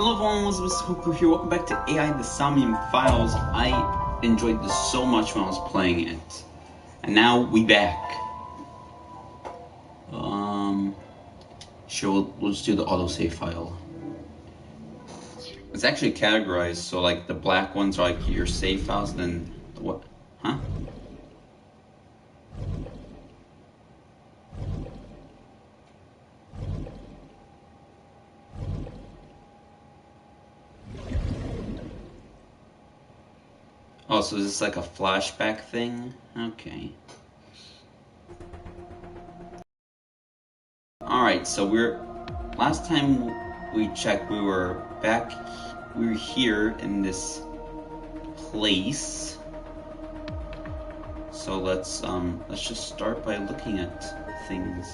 Hello everyone, Elizabeth Hoku here. Welcome back to AI the Somnium Files. I enjoyed this so much when I was playing it. And now we back. Sure, we'll just do the autosave file. It's actually categorized, so like the black ones are like your save files, and then what? Huh? Oh, so is this like a flashback thing? Okay. Alright, so last time we checked, we were here in this place. So let's just start by looking at things.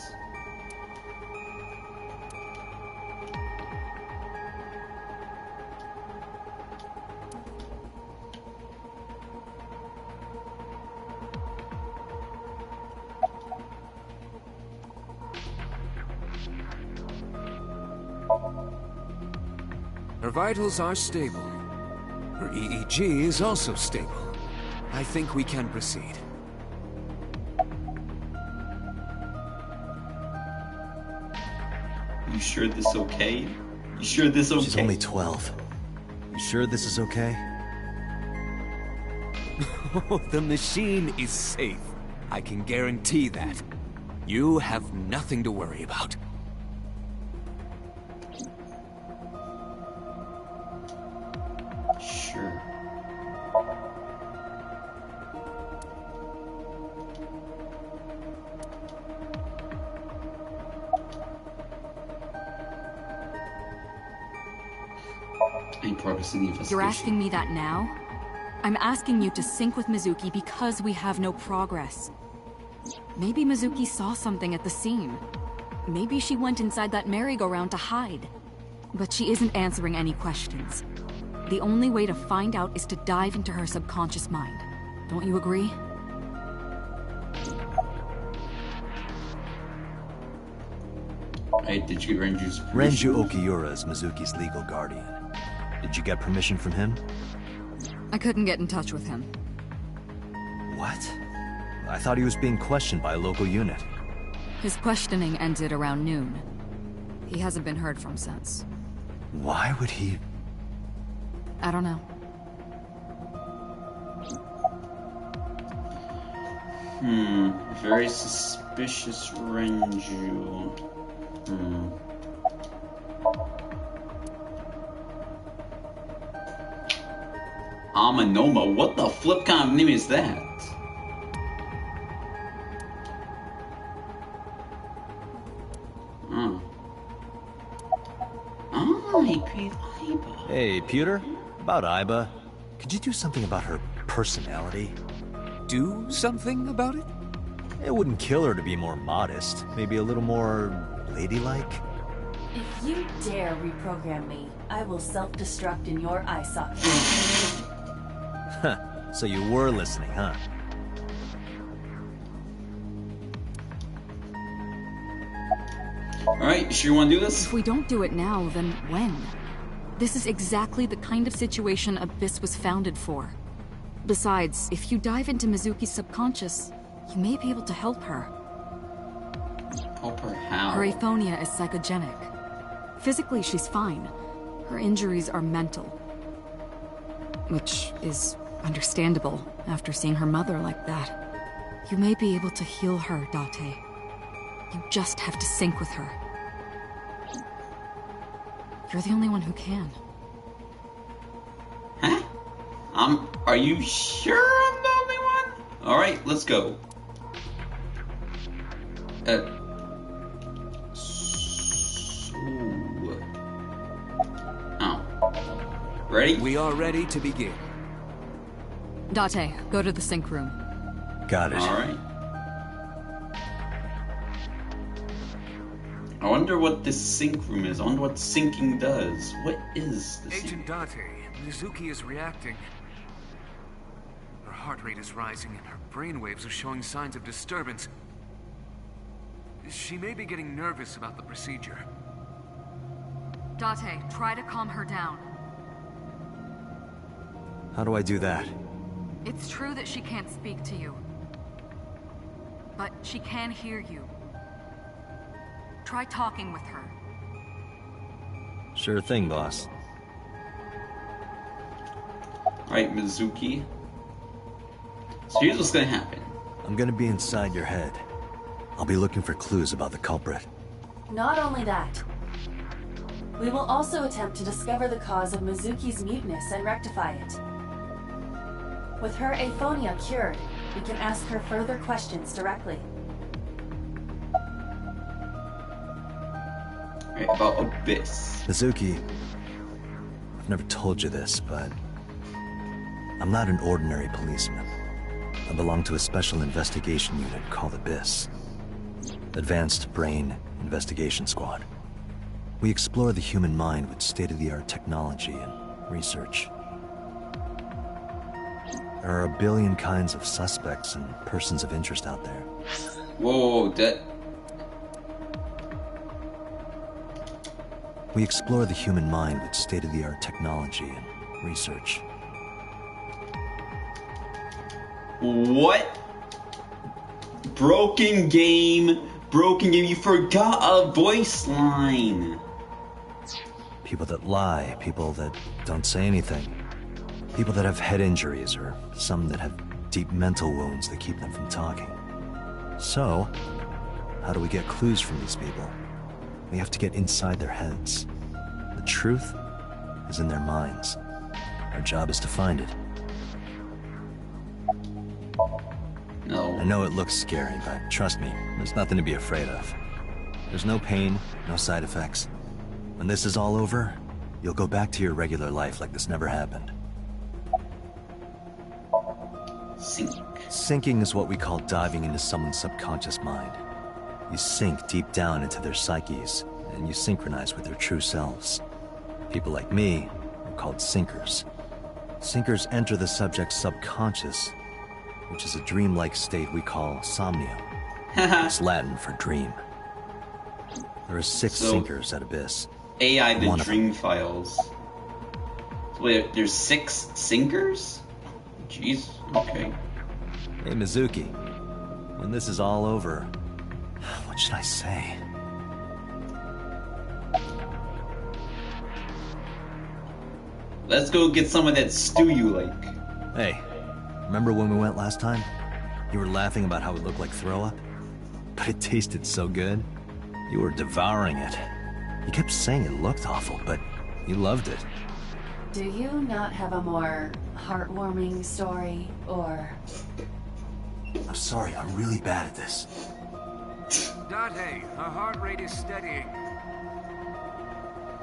Her vitals are stable. Her EEG is also stable. I think we can proceed. You sure this okay? You sure this okay? She's only 12. You sure this is okay? The machine is safe. I can guarantee that. You have nothing to worry about. Sure. Any progress in the investigation? You're asking me that now? I'm asking you to sync with Mizuki because we have no progress. Maybe Mizuki saw something at the scene. Maybe she went inside that merry-go-round to hide. But she isn't answering any questions. The only way to find out is to dive into her subconscious mind. Don't you agree? Hey, did you get Renju's permission? Renju Okiura is Mizuki's legal guardian. Did you get permission from him? I couldn't get in touch with him. What? I thought he was being questioned by a local unit. His questioning ended around noon. He hasn't been heard from since. Why would he... I don't know. Very suspicious Renju. Amanoma, what the flip kind of name is that? He created Aiba. Hey, Pewter? About Aiba. Could you do something about her personality? Do something about it? It wouldn't kill her to be more modest. Maybe a little more... ladylike? If you dare reprogram me, I will self-destruct in your eye socket. Huh. So you were listening, huh? Alright, you sure you want to do this? If we don't do it now, then when? This is exactly the kind of situation Abyss was founded for. Besides, if you dive into Mizuki's subconscious, you may be able to help her. Help her how? Her aphonia is psychogenic. Physically, she's fine. Her injuries are mental. Which is understandable after seeing her mother like that. You may be able to heal her, Date. You just have to sync with her. You're the only one who can. Huh? Are you sure I'm the only one? Alright, let's go. Ready? We are ready to begin. Date, go to the sync room. Got it. Alright. I wonder what this sync room is. I wonder what syncing does. What is this? Agent Date, Mizuki is reacting. Her heart rate is rising and her brainwaves are showing signs of disturbance. She may be getting nervous about the procedure. Date, try to calm her down. How do I do that? It's true that she can't speak to you. But she can hear you. Try talking with her. Sure thing, boss. Alright, Mizuki. So here's what's gonna happen. I'm gonna be inside your head. I'll be looking for clues about the culprit. Not only that, we will also attempt to discover the cause of Mizuki's muteness and rectify it. With her aphonia cured, we can ask her further questions directly. Right, about Abyss. Mizuki, I've never told you this, but I'm not an ordinary policeman. I belong to a special investigation unit called Abyss. Advanced Brain Investigation Squad. We explore the human mind with state-of-the-art technology and research. There are a billion kinds of suspects and persons of interest out there. Whoa, that... We explore the human mind with state-of-the-art technology and research. What? Broken game. Broken game. You forgot a voice line. People that lie, people that don't say anything. People that have head injuries, or some that have deep mental wounds that keep them from talking. So, how do we get clues from these people? We have to get inside their heads. The truth is in their minds. Our job is to find it. No. I know it looks scary, but trust me, there's nothing to be afraid of. There's no pain, no side effects. When this is all over, you'll go back to your regular life like this never happened. Sink. Sinking is what we call diving into someone's subconscious mind. You sink deep down into their psyches, and you synchronize with their true selves. People like me are called sinkers. Sinkers enter the subject's subconscious, which is a dreamlike state we call Somnium. It's Latin for dream. There are 6 sinkers at Abyss. AI the One of dream them. files. So wait, there's 6 sinkers? Jeez, okay. Hey, Mizuki. When this is all over, what should I say? Let's go get some of that stew you like. Hey, remember when we went last time? You were laughing about how it looked like throw up? But it tasted so good. You were devouring it. You kept saying it looked awful, but you loved it. Do you not have a more heartwarming story, or... I'm sorry, I'm really bad at this. Date, her heart rate is steadying.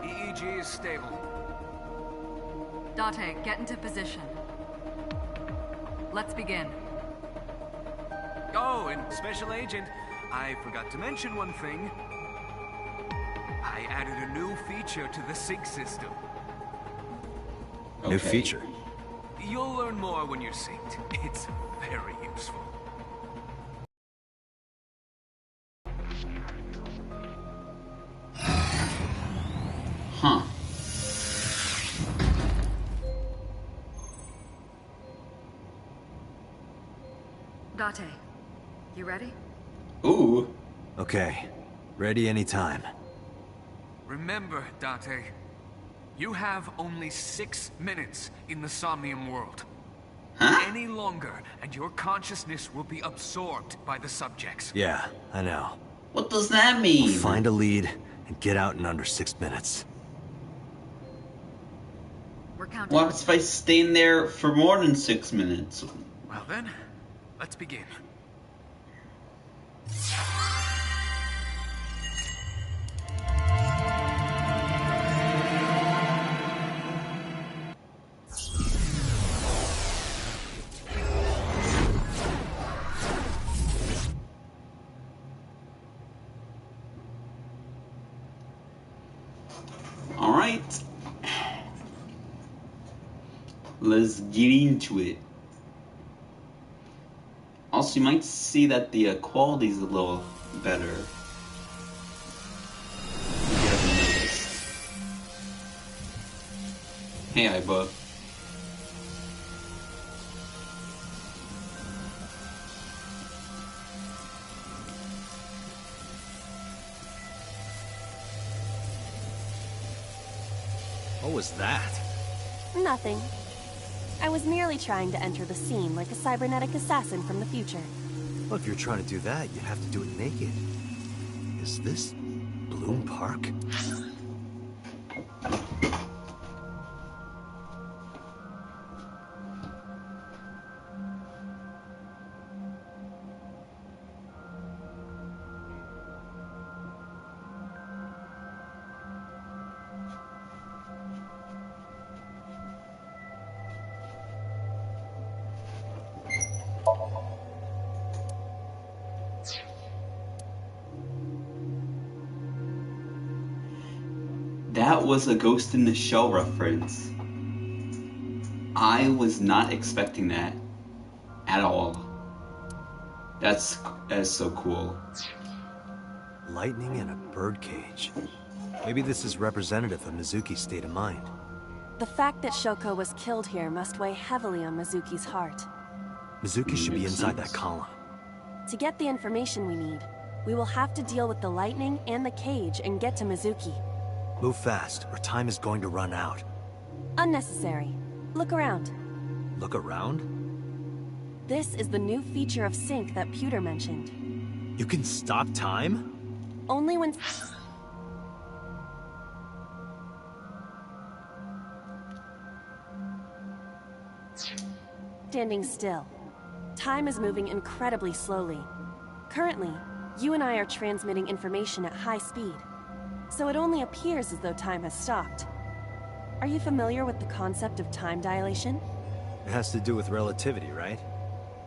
EEG is stable. Date, get into position. Let's begin. Oh, and Special Agent, I forgot to mention one thing. I added a new feature to the sync system. New Okay. feature. You'll learn more when you're synced. It's very useful. Huh. Date, you ready? Ooh. Okay, ready anytime. Remember, Date, you have only 6 minutes in the Somnium world. Huh? Any longer, and your consciousness will be absorbed by the subjects. Yeah, I know. What does that mean? Find a lead and get out in under 6 minutes. We're counting. What happens if I stay in there for more than 6 minutes? Well then, let's begin. Alright. Let's get into it. Also, you might see that the quality is a little better. If you haven't noticed. Hey, Aiba. What was that? Nothing. I was merely trying to enter the scene like a cybernetic assassin from the future. Well, if you're trying to do that, you'd have to do it naked. Is this Bloom Park? That was a Ghost in the Shell reference. I was not expecting that at all. That's so cool. Lightning in a birdcage. Maybe this is representative of Mizuki's state of mind. The fact that Shoko was killed here must weigh heavily on Mizuki's heart. Mizuki should be Makes inside sense. that column. To get the information we need, we will have to deal with the lightning and the cage and get to Mizuki. Move fast, or time is going to run out. Unnecessary. Look around. Look around? This is the new feature of Sync that Pewter mentioned. You can stop time? Only when... Standing still. Time is moving incredibly slowly. Currently, you and I are transmitting information at high speed, so it only appears as though time has stopped. Are you familiar with the concept of time dilation? It has to do with relativity, right?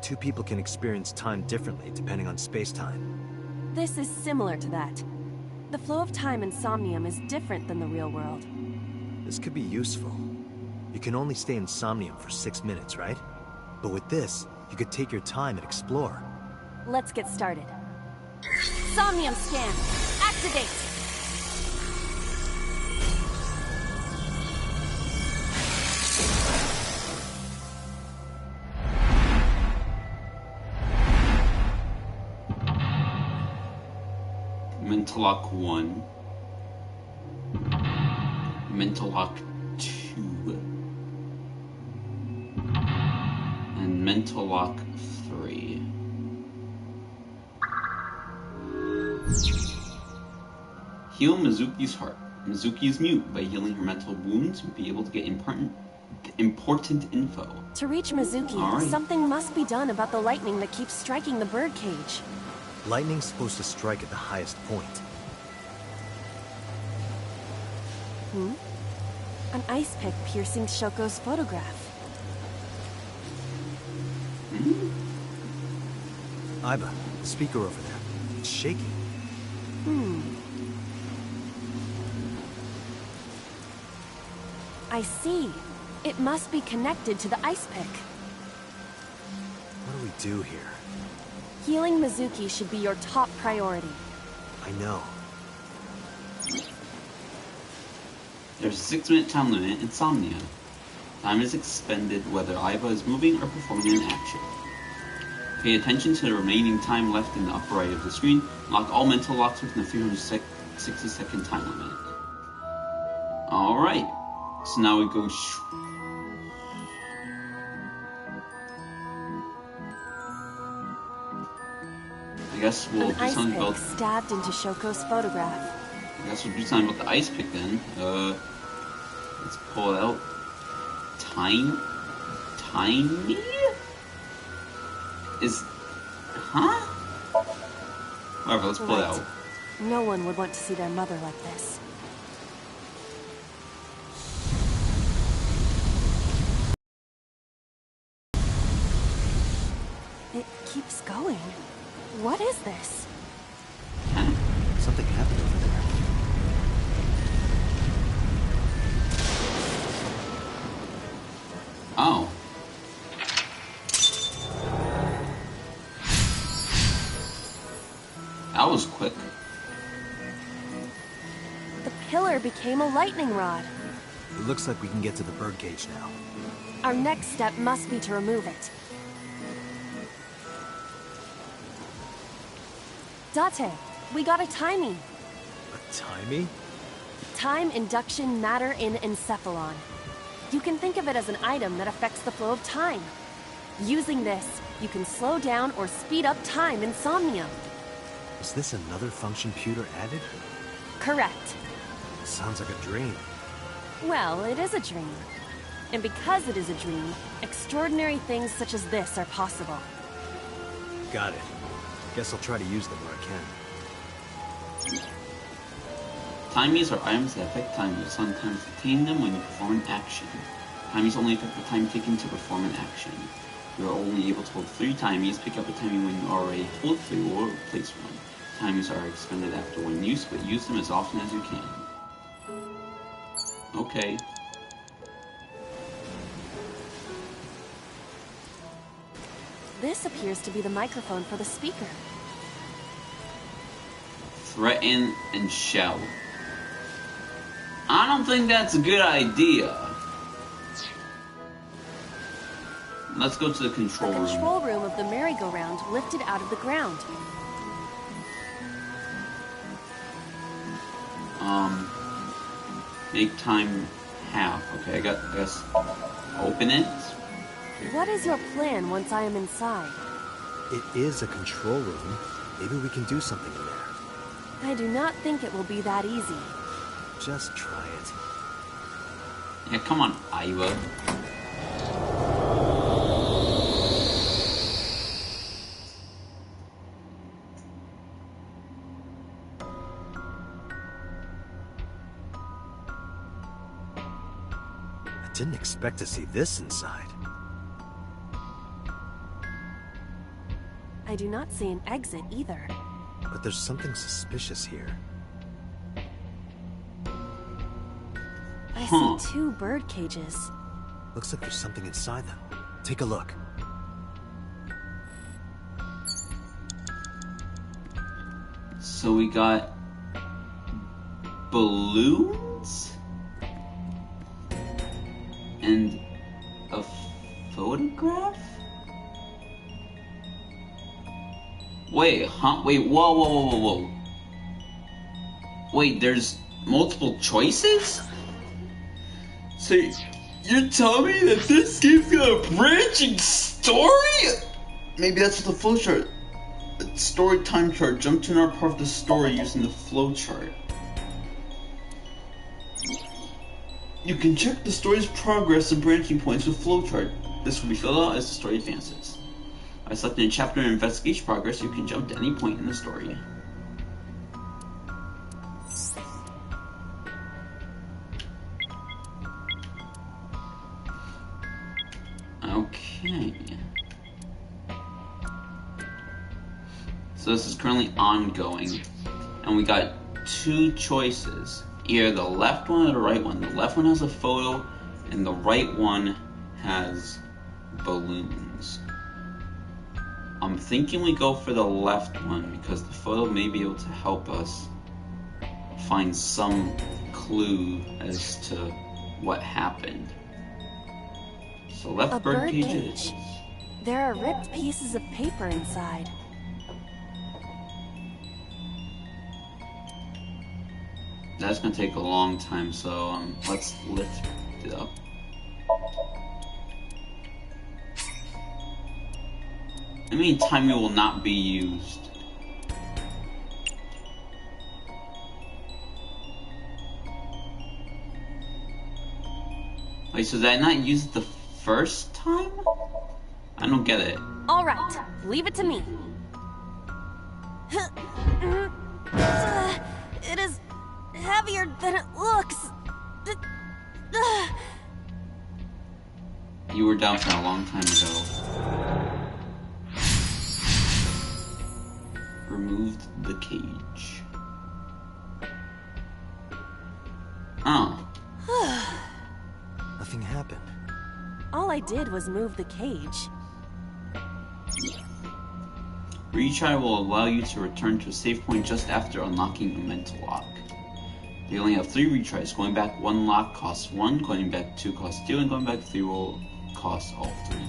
Two people can experience time differently depending on space-time. This is similar to that. The flow of time in Somnium is different than the real world. This could be useful. You can only stay in Somnium for 6 minutes, right? But with this, you could take your time and explore. Let's get started. Somnium scan! Activate! Mental Lock 1. Mental Lock 2. And Mental Lock 3. Heal Mizuki's heart. Mizuki is mute. By healing her mental wounds, you'll be able to get important info. To reach Mizuki, All right. something must be done about the lightning that keeps striking the birdcage. Lightning's supposed to strike at the highest point. An ice pick piercing Shoko's photograph. Aiba, the speaker over there. It's shaking. I see. It must be connected to the ice pick. What do we do here? Healing Mizuki should be your top priority. I know. There's a 6-minute time limit in Somnia. Time is expended whether Aiba is moving or performing an action. Pay attention to the remaining time left in the upper right of the screen. Lock all mental locks within a 360-second time limit. Alright. So now we go... I guess we'll An do ice something pick about... stabbed into Shoko's photograph. I guess we'll do something about the ice pick then. Let's pull it out. Tiny? Is... Huh? Whatever, let's pull it out. No one would want to see their mother like this. It keeps going. What is this? Something happened over there. Oh. That was quick. The pillar became a lightning rod. It looks like we can get to the birdcage now. Our next step must be to remove it. Date, we got a timing. A timey? Time induction matter in encephalon. You can think of it as an item that affects the flow of time. Using this, you can slow down or speed up time in Somnium. Is this another function Pewter added? Correct. Sounds like a dream. Well, it is a dream. And because it is a dream, extraordinary things such as this are possible. Got it. Guess I'll try to use them where I can. Timies are items that affect time. You sometimes obtain them when you perform an action. Timies only affect the time taken to perform an action. You are only able to hold 3 timies. Pick up a timie when you already hold 3 or replace one. Timies are expended after one use, but use them as often as you can. Okay. This appears to be the microphone for the speaker. Threaten and shout. I don't think that's a good idea. Let's go to the control room. The control room of the merry-go-round lifted out of the ground. Make time half. Okay, I guess open it. What is your plan once I am inside? It is a control room. Maybe we can do something in there. I do not think it will be that easy. Just try it. Yeah, come on, Iva. I didn't expect to see this inside. I do not see an exit either. But there's something suspicious here. I see 2 bird cages. Looks like there's something inside them. Take a look. So we got balloons and a photograph? Wait, huh? Wait, whoa. Wait, there's multiple choices? So you're telling me that this game's got a branching story? Maybe that's what the flowchart. The story time chart. Jump to another part of the story using the flowchart. You can check the story's progress and branching points with flowchart. This will be filled out as the story advances. By selecting a chapter in investigation progress, you can jump to any point in the story. Okay. So this is currently ongoing, and we got 2 choices. Either the left one or the right one. The left one has a photo, and the right one has balloons. I'm thinking we go for the left one, because the photo may be able to help us find some clue as to what happened. So left bird cage. There are ripped pieces of paper inside. That's gonna take a long time, so let's lift it up. I mean, timing will not be used. Wait, so did I not use it the first time? I don't get it. All right, leave it to me. It is heavier than it looks. You were down for a long time ago. Removed the cage. Oh. Nothing happened. All I did was move the cage. Retry will allow you to return to a save point just after unlocking a mental lock. They only have 3 retries. Going back 1 lock costs 1, going back 2 costs 2, and going back 3 will cost all 3.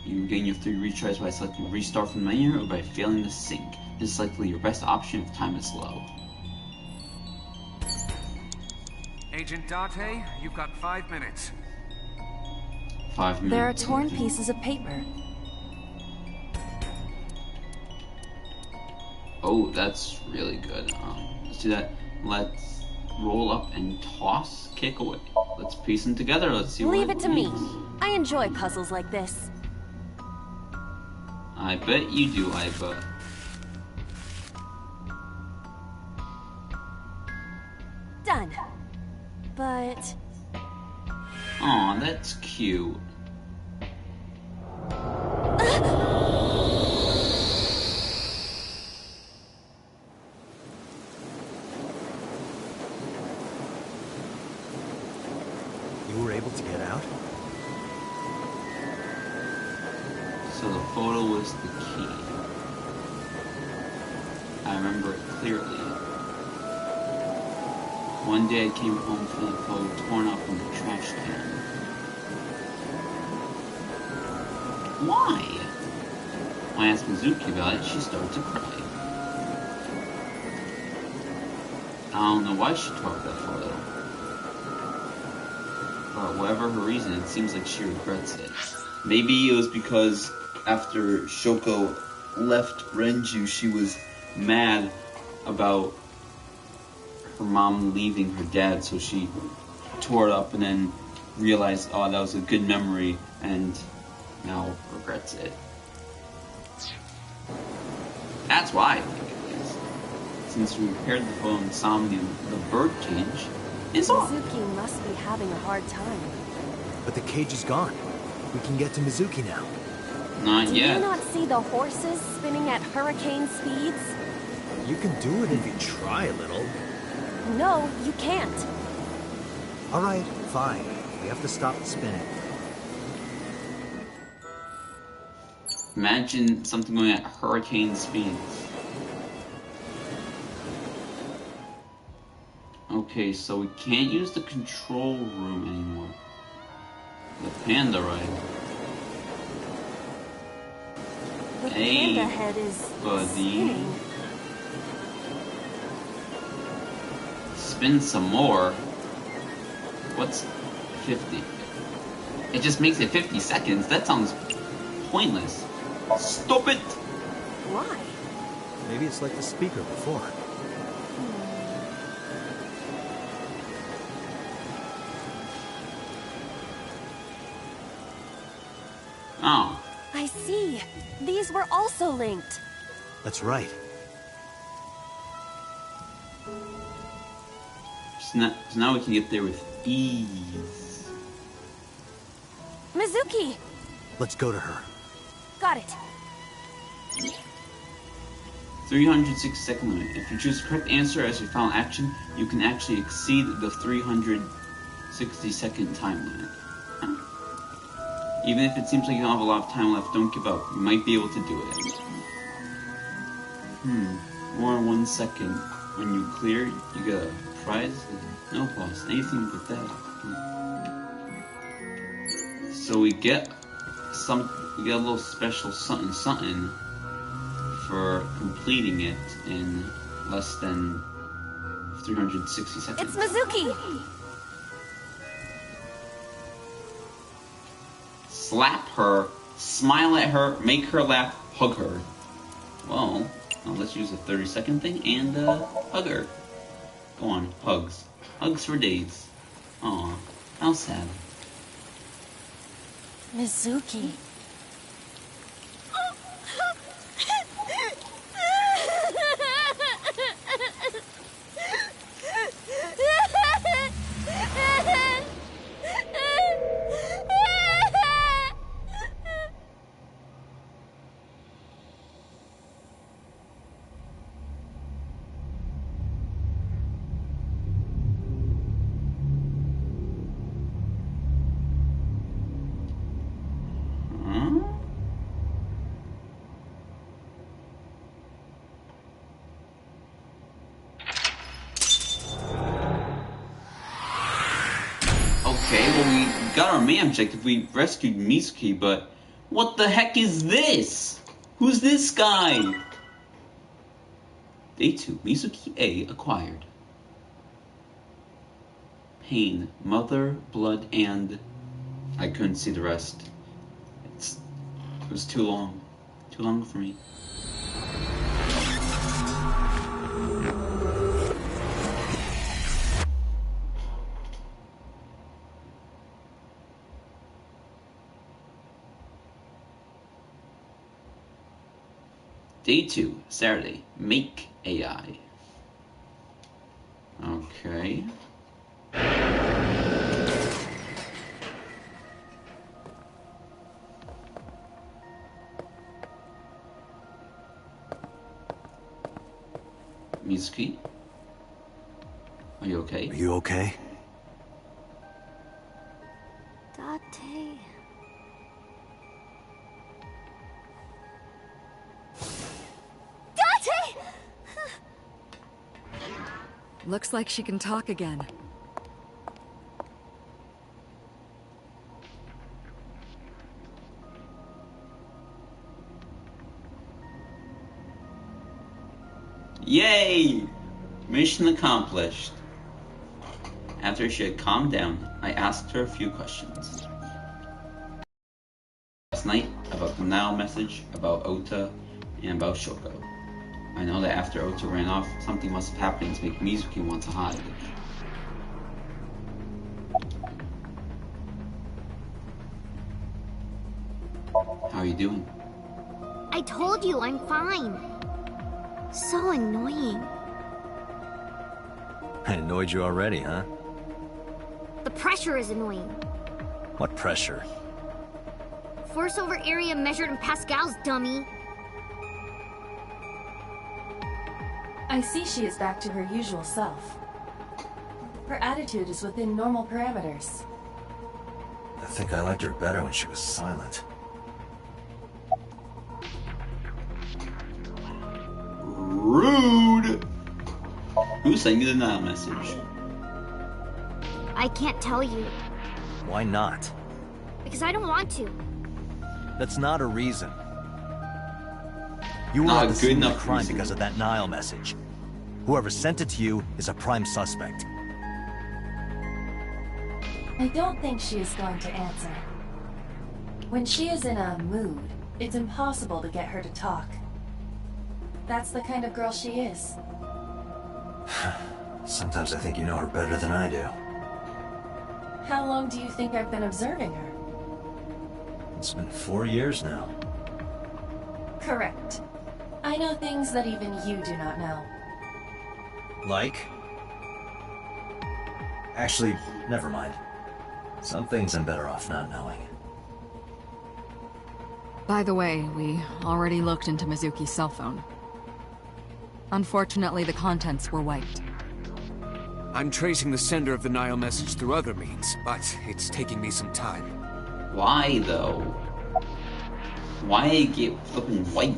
You gain your 3 retries by selecting restart from the menu or by failing to sync. This is likely your best option if time is low. Agent Date, you've got 5 minutes. 5 minutes. There are torn pieces of paper. Oh, that's really good. Let's do that. Let's roll up and toss, kick away. Let's piece them together. Let's see. Leave what it to me. leads. I enjoy puzzles like this. I bet you do, Iva. Done. But Aw, that's cute. You were able to get out? So the photo was the key. I remember it clearly. One day I came home from the photo torn up from the trash can. Why? When I asked Mizuki about it, she started to cry. I don't know why she tore up that photo. But whatever her reason, it seems like she regrets it. Maybe it was because after Shoko left Renju, she was mad about her mom leaving her dad, so she tore it up and then realized, oh, that was a good memory, and now regrets it. That's why I think it is. Since we repaired the phone in Somnium, the bird cage is off. Mizuki must be having a hard time. But the cage is gone. We can get to Mizuki now. Not Do yet. you not see the horses spinning at hurricane speeds? You can do it if you try a little. No, you can't. All right, fine. We have to stop the spinning. Imagine something going at hurricane speeds. Okay, so we can't use the control room anymore. The panda ride. The Hey, panda head is buddy. spinning. Spin some more. What's 50? It just makes it 50 seconds. That sounds pointless. Stop it! Why? Maybe it's like the speaker before. Oh. I see. These were also linked. That's right. So now we can get there with ease. Mizuki! Let's go to her. Got it. 360-second limit. If you choose the correct answer as your final action, you can actually exceed the 360-second time limit. Huh. Even if it seems like you don't have a lot of time left, don't give up. You might be able to do it. More than 1 second. When you clear, you get a prize. No cost. Anything but that. So we get a little special something for completing it in less than 360 seconds. It's Mizuki! Slap her, smile at her, make her laugh, hug her. Well, let's use a 30-second thing and hug her. Go on, hugs. Hugs for days. Aw, how sad. Mizuki. well, we got our main objective. We rescued Mizuki, but what the heck is this? Who's this guy? Day 2. Mizuki A acquired. Pain, mother, blood, and... I couldn't see the rest. It was too long. Too long for me. Day 2, Saturday. Make AI. Okay. Mizuki? Are you okay? Are you okay? Date. Date! Looks like she can talk again. Yay! Mission accomplished. After she had calmed down, I asked her a few questions. Last night, about the Nile message, about Ota, and about Shoko. I know that after Ota ran off, something must have happened to make Mizuki want to hide. How are you doing? I told you I'm fine. So annoying. I annoyed you already, huh? The pressure is annoying. What pressure? Force over area measured in pascals, dummy. I see she is back to her usual self. Her attitude is within normal parameters. I think I liked her better when she was silent. Rude! Who sent you the Nile message? I can't tell you, Why not? because I don't want to. That's not a reason. You were Not on a the good scene of the enough crime reason. because of that Nile message. Whoever sent it to you is a prime suspect. I don't think she is going to answer. When she is in a mood, it's impossible to get her to talk. That's the kind of girl she is. Sometimes I think you know her better than I do. How long do you think I've been observing her? It's been 4 years now. Correct. I know things that even you do not know. Like? Actually, never mind. Some things I'm better off not knowing. By the way, we already looked into Mizuki's cell phone. Unfortunately, the contents were wiped. I'm tracing the sender of the Nile message through other means, but it's taking me some time. Why, though? Why get flipping white?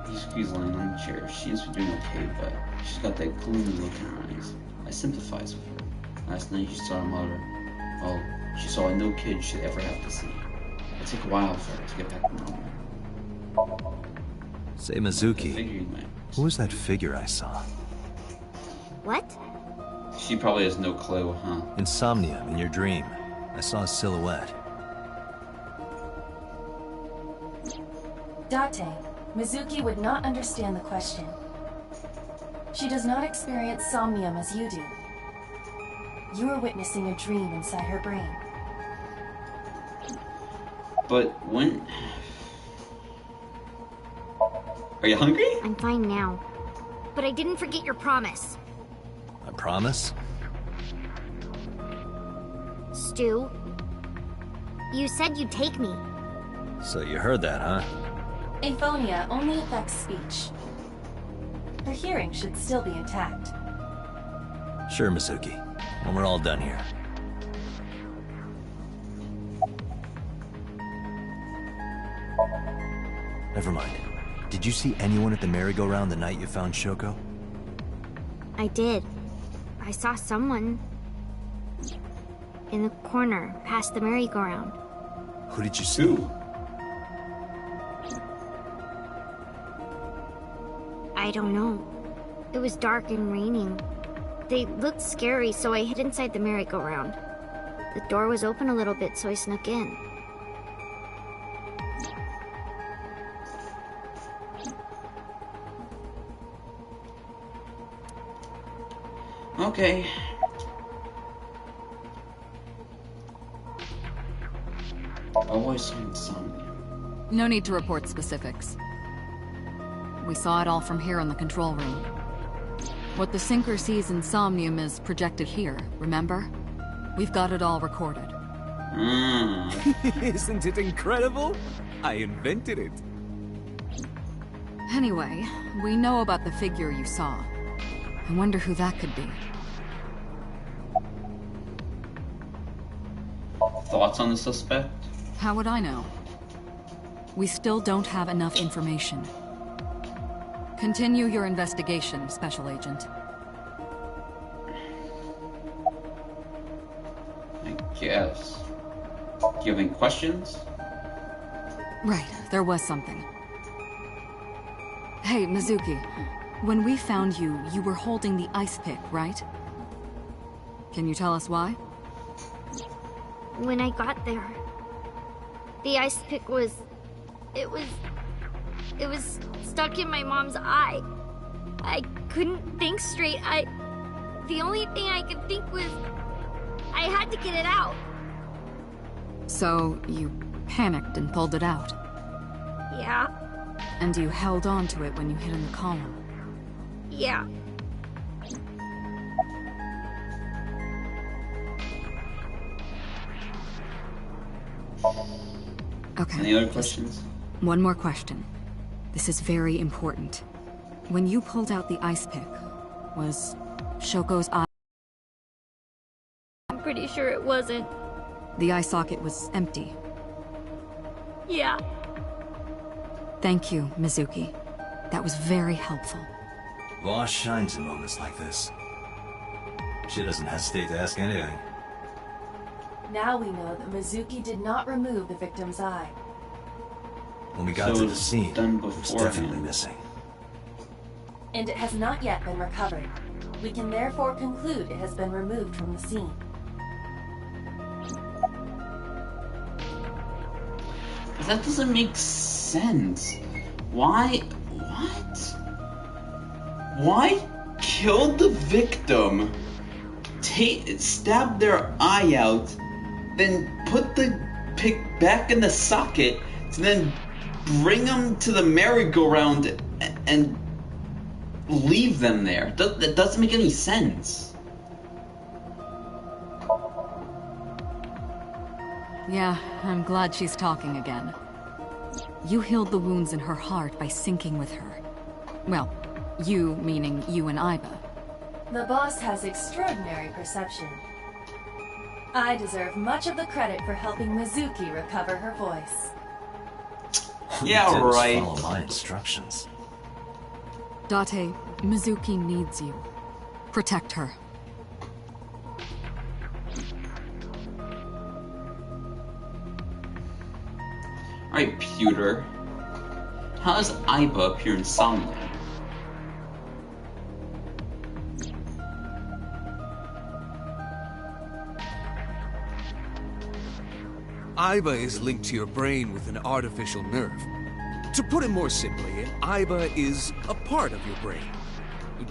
Mizuki's lying on the chair. She seems to be doing okay, but she's got that gloomy look in her eyes. I sympathize with her. Last night she saw her mother. Well, she saw what no kid should ever have to see. It took a while for her to get back to normal. Say, Mizuki, Figuring my... who was that figure I saw? What? She probably has no clue, huh? In Somnium, in your dream, I saw a silhouette. Date, Mizuki would not understand the question. She does not experience somnium as you do. You are witnessing a dream inside her brain. But when... Are you hungry? I'm fine now. But I didn't forget your promise. I promise? Stu, you said you'd take me. So you heard that, huh? Aphonia only affects speech. Her hearing should still be intact. Sure, Mizuki. When we're all done here. Never mind. Did you see anyone at the merry-go-round the night you found Shoko? I did. I saw someone. in the corner, past the merry-go-round. Who did you see? Who? I don't know. It was dark and raining. They looked scary, so I hid inside the merry-go-round. The door was open a little bit, so I snuck in. Okay. Always saw Somnium. No need to report specifics. We saw it all from here in the control room. What the Sinker sees in Somnium is projected here, remember? We've got it all recorded. Isn't it incredible? I invented it. Anyway, we know about the figure you saw. I wonder who that could be. Thoughts on the suspect? How would I know? We still don't have enough information. Continue your investigation, Special Agent. I guess. Do you have any questions? Right, there was something. Hey, Mizuki. When we found you, you were holding the ice pick, right? Can you tell us why? When I got there, the ice pick was... It was stuck in my mom's eye. I couldn't think straight. The only thing I could think was... I had to get it out. So, you panicked and pulled it out. Yeah, And you held on to it when you hid in the column. yeah. Okay. Any other questions? One more question. This is very important. When you pulled out the ice pick, was Shoko's eye... I'm pretty sure it wasn't. The eye socket was empty. Yeah. Thank you, Mizuki. That was very helpful. Boss shines in moments like this. She doesn't hesitate to ask anything. Now we know that Mizuki did not remove the victim's eye. When we got So to it the was scene, done it was beforehand. definitely missing. And it has not yet been recovered. We can therefore conclude it has been removed from the scene. That doesn't make sense. Why? What? Why kill the victim, stab their eye out, then put the pick back in the socket, and then bring them to the merry-go-round and leave them there? That doesn't make any sense. Yeah, I'm glad she's talking again. You healed the wounds in her heart by syncing with her. Well, you meaning you and Iba. The boss has extraordinary perception. I deserve much of the credit for helping Mizuki recover her voice. Yeah, You did was right. Follow my instructions. Date, Mizuki needs you. Protect her. Alright, Pewter. How does Iba appear in Somnium? Iba is linked to your brain with an artificial nerve. To put it more simply, Iba is a part of your brain.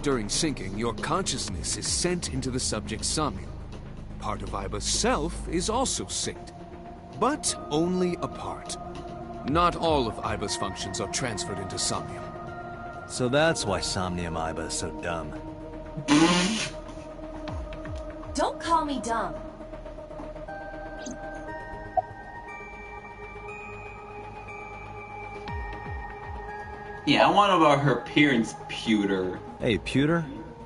During syncing, your consciousness is sent into the subject's Somnium. Part of Iba's self is also synced, but only a part. Not all of Iba's functions are transferred into Somnium. So that's why Somnium Iba is so dumb. Don't call me dumb. Yeah, I want about her appearance, Pewter. Hey, Pewter,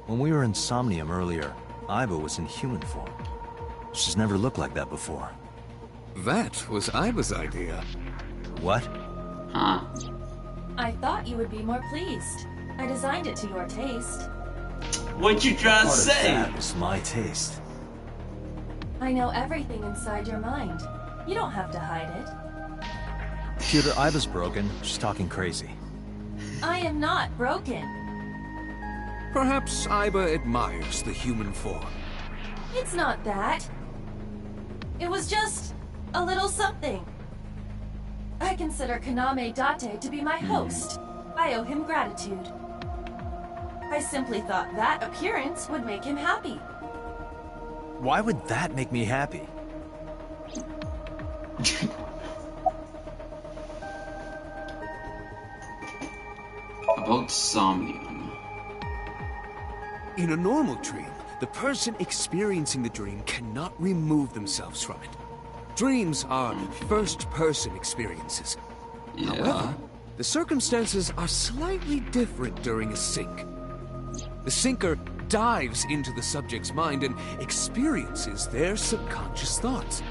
when we were in Somnium earlier, Iba was in human form. She's never looked like that before. That was Iba's idea. What? Huh. I thought you would be more pleased. I designed it to your taste. What you trying to Part of say? that was my taste. I know everything inside your mind. You don't have to hide it. Computer, Iva's broken. She's talking crazy. I am not broken. Perhaps Iba admires the human form. It's not that. It was just a little something. I consider Kaname Date to be my host. I owe him gratitude. I simply thought that appearance would make him happy. Why would that make me happy? About Somnium. In a normal dream, the person experiencing the dream cannot remove themselves from it. Dreams are first-person experiences. Yeah. However, the circumstances are slightly different during a sync. The syncer dives into the subject's mind and experiences their subconscious thoughts.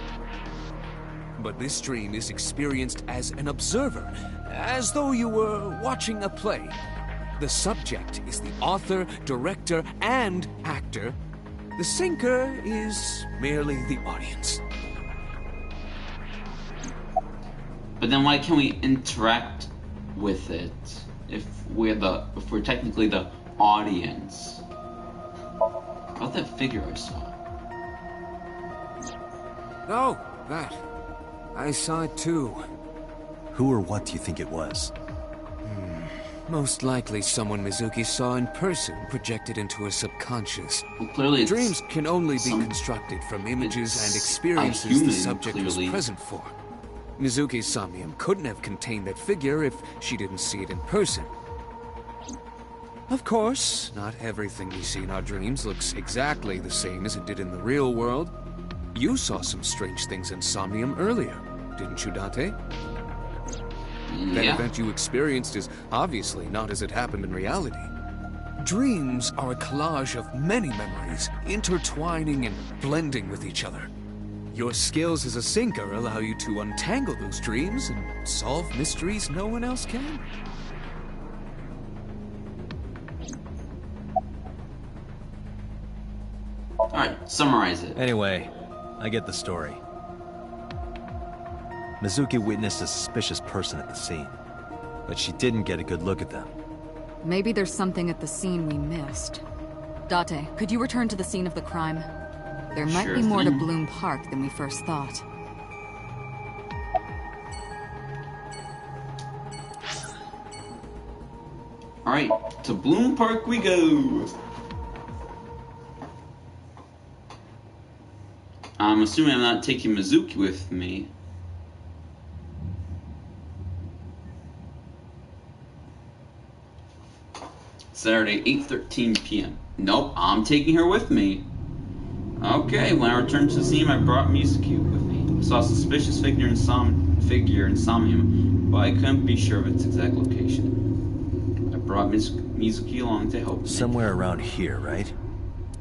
But this dream is experienced as an observer, as though you were watching a play. The subject is the author, director, and actor. The syncer is merely the audience. But then why can't we interact with it if we're technically the audience? About that figure I saw. Oh, that. I saw it too. Who or what do you think it was? Most likely someone Mizuki saw in person projected into her subconscious. Well, clearly it's Dreams can only be constructed from images and experiences human, the subject clearly. was present for. Mizuki's Somnium couldn't have contained that figure if she didn't see it in person. Of course, not everything we see in our dreams looks exactly the same as it did in the real world. You saw some strange things in Somnium earlier, didn't you, Date? That Yeah. event you experienced is obviously not as it happened in reality. Dreams are a collage of many memories, intertwining and blending with each other. Your skills as a syncer allow you to untangle those dreams and solve mysteries no one else can. Alright, summarize it. Anyway, I get the story. Mizuki witnessed a suspicious person at the scene, but she didn't get a good look at them. Maybe there's something at the scene we missed. Date, could you return to the scene of the crime? There might Sure be more to thing. Bloom Park than we first thought. Alright, to Bloom Park we go! I'm assuming I'm not taking Mizuki with me. Saturday, 8:13 p.m. Nope, I'm taking her with me. Okay, when I returned to the scene, I brought Mizuki with me. I saw a suspicious figure in Somnium, but I couldn't be sure of its exact location. I brought Mizuki along to help me. Somewhere around here, right?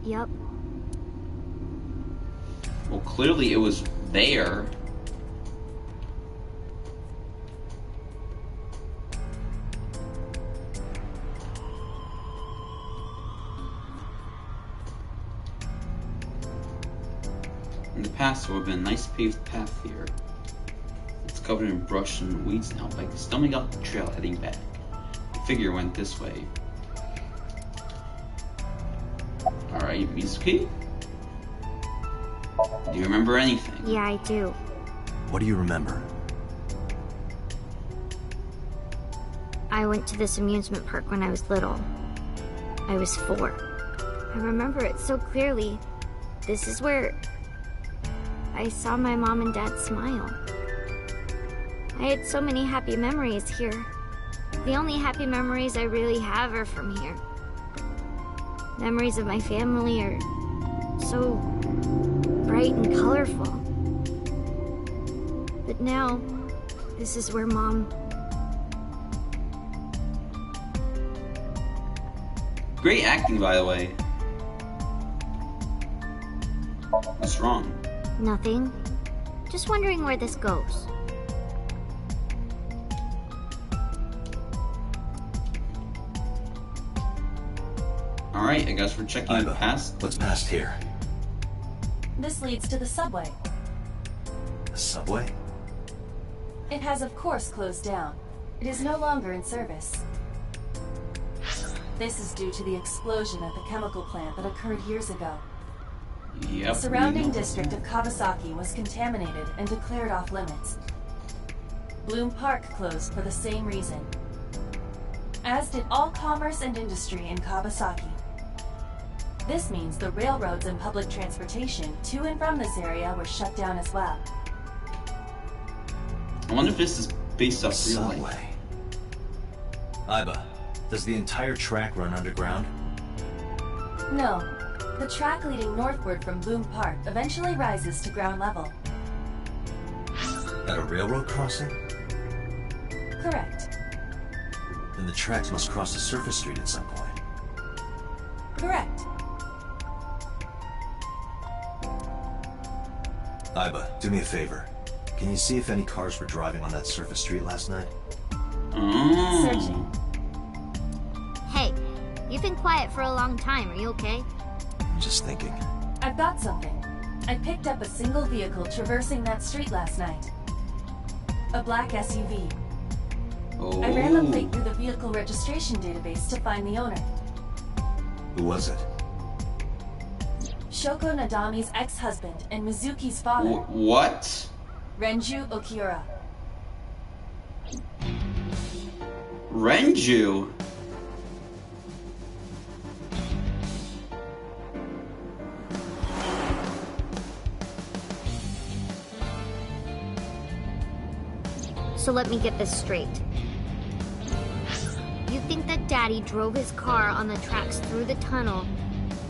Yep. Well, clearly it was there. In the past, there would have been a nice paved path here. It's covered in brush and weeds now, but I can still make out the trail heading back. The figure went this way. Alright, Mizuki? Do you remember anything? Yeah, I do. What do you remember? I went to this amusement park when I was little. I was 4. I remember it so clearly. This is where I saw my mom and dad smile. I had so many happy memories here. The only happy memories I really have are from here. Memories of my family are so bright and colorful. But now, this is where Mom... Great acting, by the way. What's wrong? Nothing. Just wondering where this goes. Alright, I guess we're checking the Iva, past. what's past here? This leads to the subway. The subway? It has of course closed down. It is no longer in service. This is due to the explosion at the chemical plant that occurred years ago. Yep. The surrounding district of Kawasaki was contaminated and declared off limits. Bloom Park closed for the same reason, as did all commerce and industry in Kawasaki. This means the railroads and public transportation to and from this area were shut down as well. I wonder if this is based off real life. Subway. Iba, does the entire track run underground? No. The track leading northward from Bloom Park eventually rises to ground level. At a railroad crossing? Correct. Then the tracks must cross a surface street at some point. Correct. Iba, do me a favor. Can you see if any cars were driving on that surface street last night? Searching. Hey, you've been quiet for a long time. Are you okay? I'm just thinking. I've got something. I picked up a single vehicle traversing that street last night. A black SUV. Oh. I ran the plate through the vehicle registration database to find the owner. Who was it? Shoko Nadami's ex-husband and Mizuki's father, What? Renju Okiura. Renju? So let me get this straight. You think that Daddy drove his car on the tracks through the tunnel,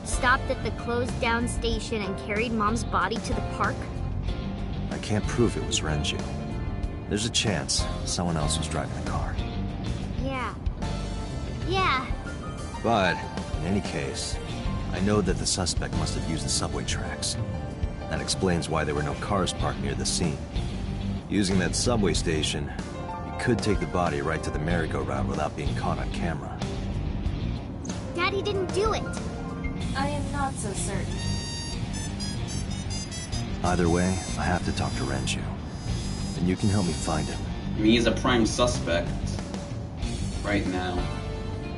stopped at the closed down station, and carried Mom's body to the park? I can't prove it was Renju. There's a chance someone else was driving the car. Yeah. But, in any case, I know that the suspect must have used the subway tracks. That explains why there were no cars parked near the scene. Using that subway station, you could take the body right to the merry-go-round without being caught on camera. Daddy didn't do it. I am not so certain. Either way, I have to talk to Renju. And you can help me find him. I mean, he's a prime suspect right now.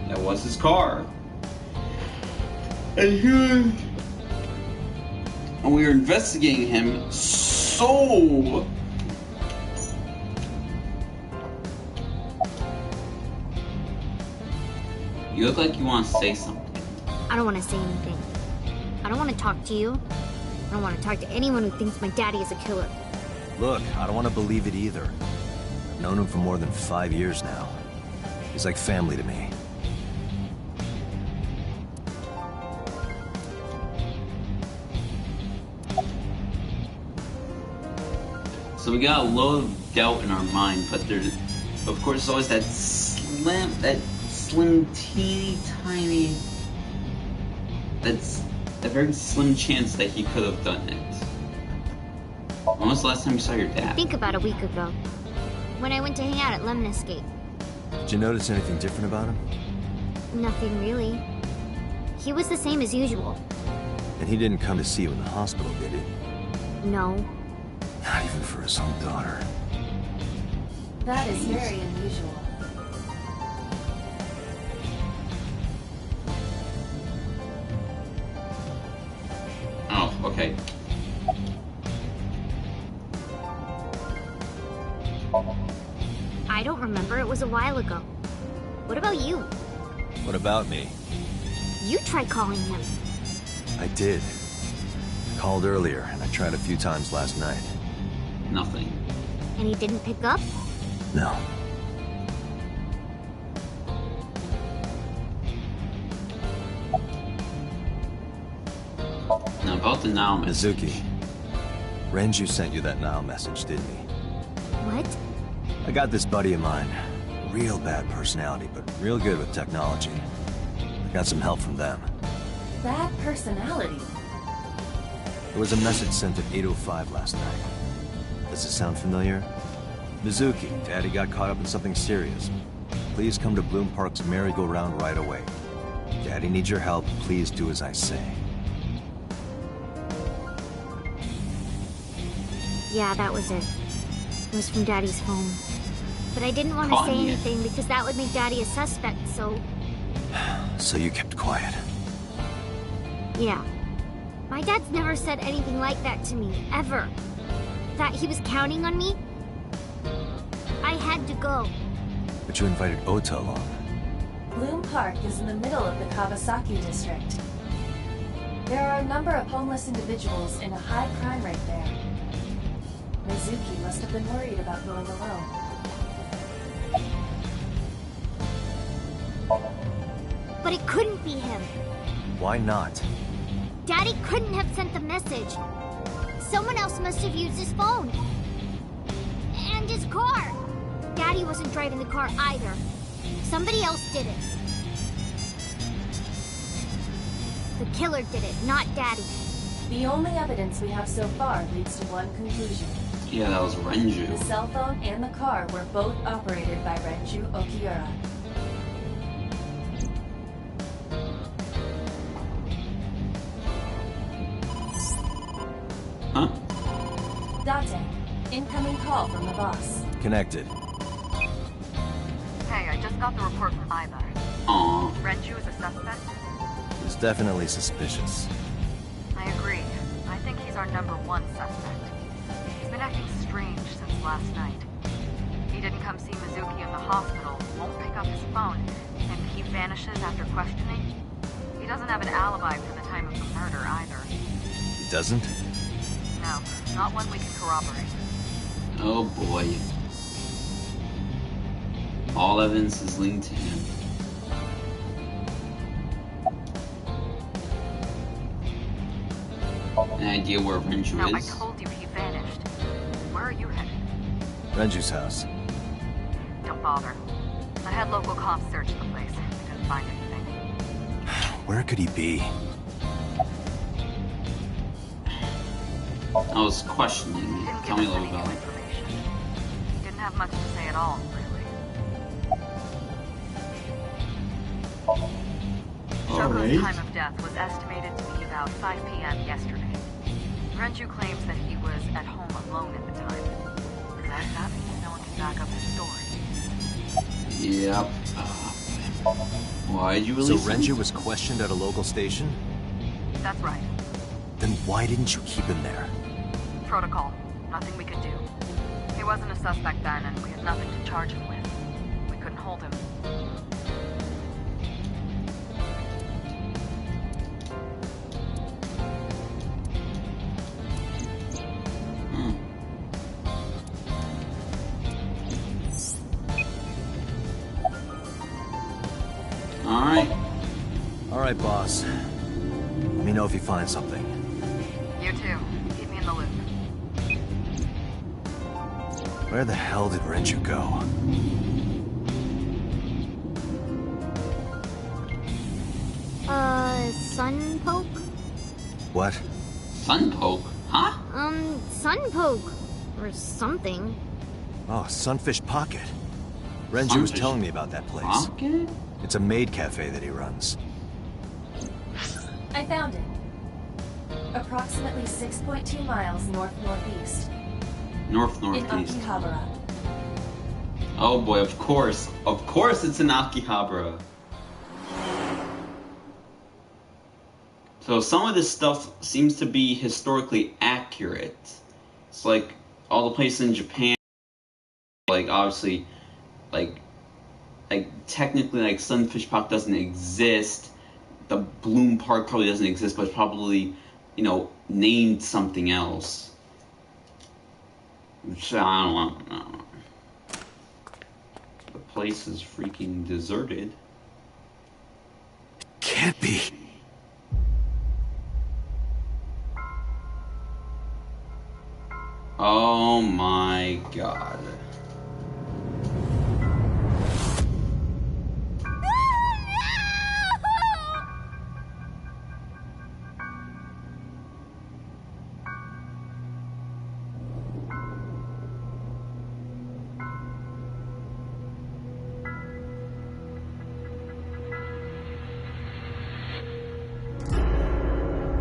That was his car. And we were investigating him so... You look like you want to say something. I don't want to say anything. I don't want to talk to you. I don't want to talk to anyone who thinks my daddy is a killer. Look, I don't want to believe it either. I've known him for more than 5 years now. He's like family to me. So we got a load of doubt in our mind, but there's, of course, always that slim, teeny tiny, that's a very slim chance that he could have done it. When was the last time you saw your I dad? think about a week ago, when I went to hang out at Lemon Escape. Did you notice anything different about him? Nothing really. He was the same as usual. And he didn't come to see you in the hospital, did he? No. Not even for his own daughter. That is very unusual. Oh, okay. I don't remember. It was a while ago. What about you? What about me? You tried calling him. I did. I called earlier, and I tried a few times last night. Nothing. And he didn't pick up? No. Now about the now message. Mizuki. Renju sent you that now message, didn't he? What? I got this buddy of mine. Real bad personality, but real good with technology. I got some help from them. Bad personality. There was a message sent at 8:05 last night. Does it sound familiar? Mizuki, Daddy got caught up in something serious. Please come to Bloom Park's merry-go-round right away. Daddy needs your help. Please do as I say. Yeah, that was it. It was from Daddy's phone. But I didn't want to say anything because that would make Daddy a suspect, so... So you kept quiet. Yeah. My dad's never said anything like that to me, ever. That he was counting on me? I had to go. But you invited Ota along. Bloom Park is in the middle of the Kawasaki district. There are a number of homeless individuals and a high crime rate there. Mizuki must have been worried about going alone. But it couldn't be him. Why not? Daddy couldn't have sent the message. Someone else must have used his phone. And his car. Daddy wasn't driving the car either. Somebody else did it. The killer did it, not Daddy. The only evidence we have so far leads to one conclusion. Yeah, that was Renju. The cell phone and the car were both operated by Renju Okiura. Huh? Date, incoming call from the boss. Connected. Hey, I just got the report from Iva. Aww. Renju is a suspect? It's definitely suspicious. I agree. I think he's our #1 suspect. He's been acting strange since last night. He didn't come see Mizuki in the hospital, won't pick up his phone, and he vanishes after questioning. He doesn't have an alibi for the time of the murder either. He doesn't? No, not one we can corroborate. Oh boy. All evidence is linked to him. An idea where Renju No, I is? told you he vanished. Where are you headed? Renju's house. Don't bother. I had local cops search the place. They didn't find anything. Where could he be? I was questioning. He didn't Tell give me a us little any new about it. information. He didn't have much to say at all, really. Shogo's time of death was estimated to be about 5 p.m. yesterday. Renju claims that he was at home alone at the time. That means no one can back up his story. Yep. Why'd you So release him? Renju was questioned at a local station? That's right. Then why didn't you keep him there? Protocol. Nothing we could do. He wasn't a suspect then, and we had nothing to charge him with. We couldn't hold him. Alright, boss. Let me know if you find something. You too. Keep me in the loop. Where the hell did Renju go? Sunpoke? What? Sunpoke? Huh? Sunpoke. Or something. Oh, Sunfish Pocket. Renju was Sunfish telling me about that place. Pocket? It's a maid cafe that he runs. I found it. Approximately 6.2 miles north-northeast. In North-northeast. Akihabara. Oh boy, of course. Of course it's in Akihabara. So some of this stuff seems to be historically accurate. It's like all the places in Japan, like obviously, like technically like Sunfish Park doesn't exist. The Bloom Park probably doesn't exist, but it's probably, you know, named something else. Which I don't know. The place is freaking deserted. Can't be. Oh my god.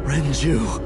Renju.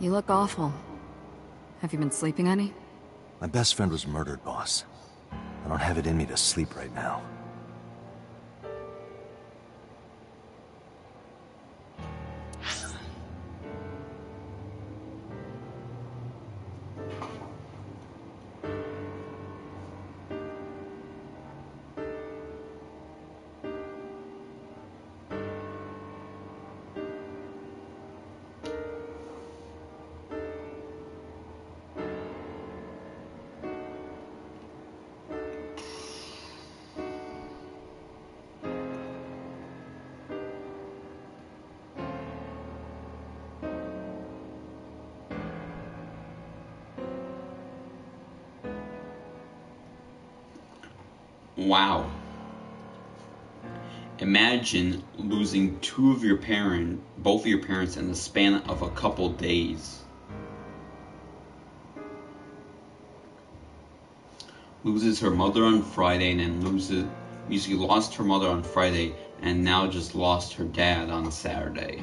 You look awful. Have you been sleeping any? My best friend was murdered, boss. I don't have it in me to sleep right now. Wow. Imagine losing both of your parents in the span of a couple days. Loses her mother on Friday and then basically lost her mother on Friday and now just lost her dad on Saturday.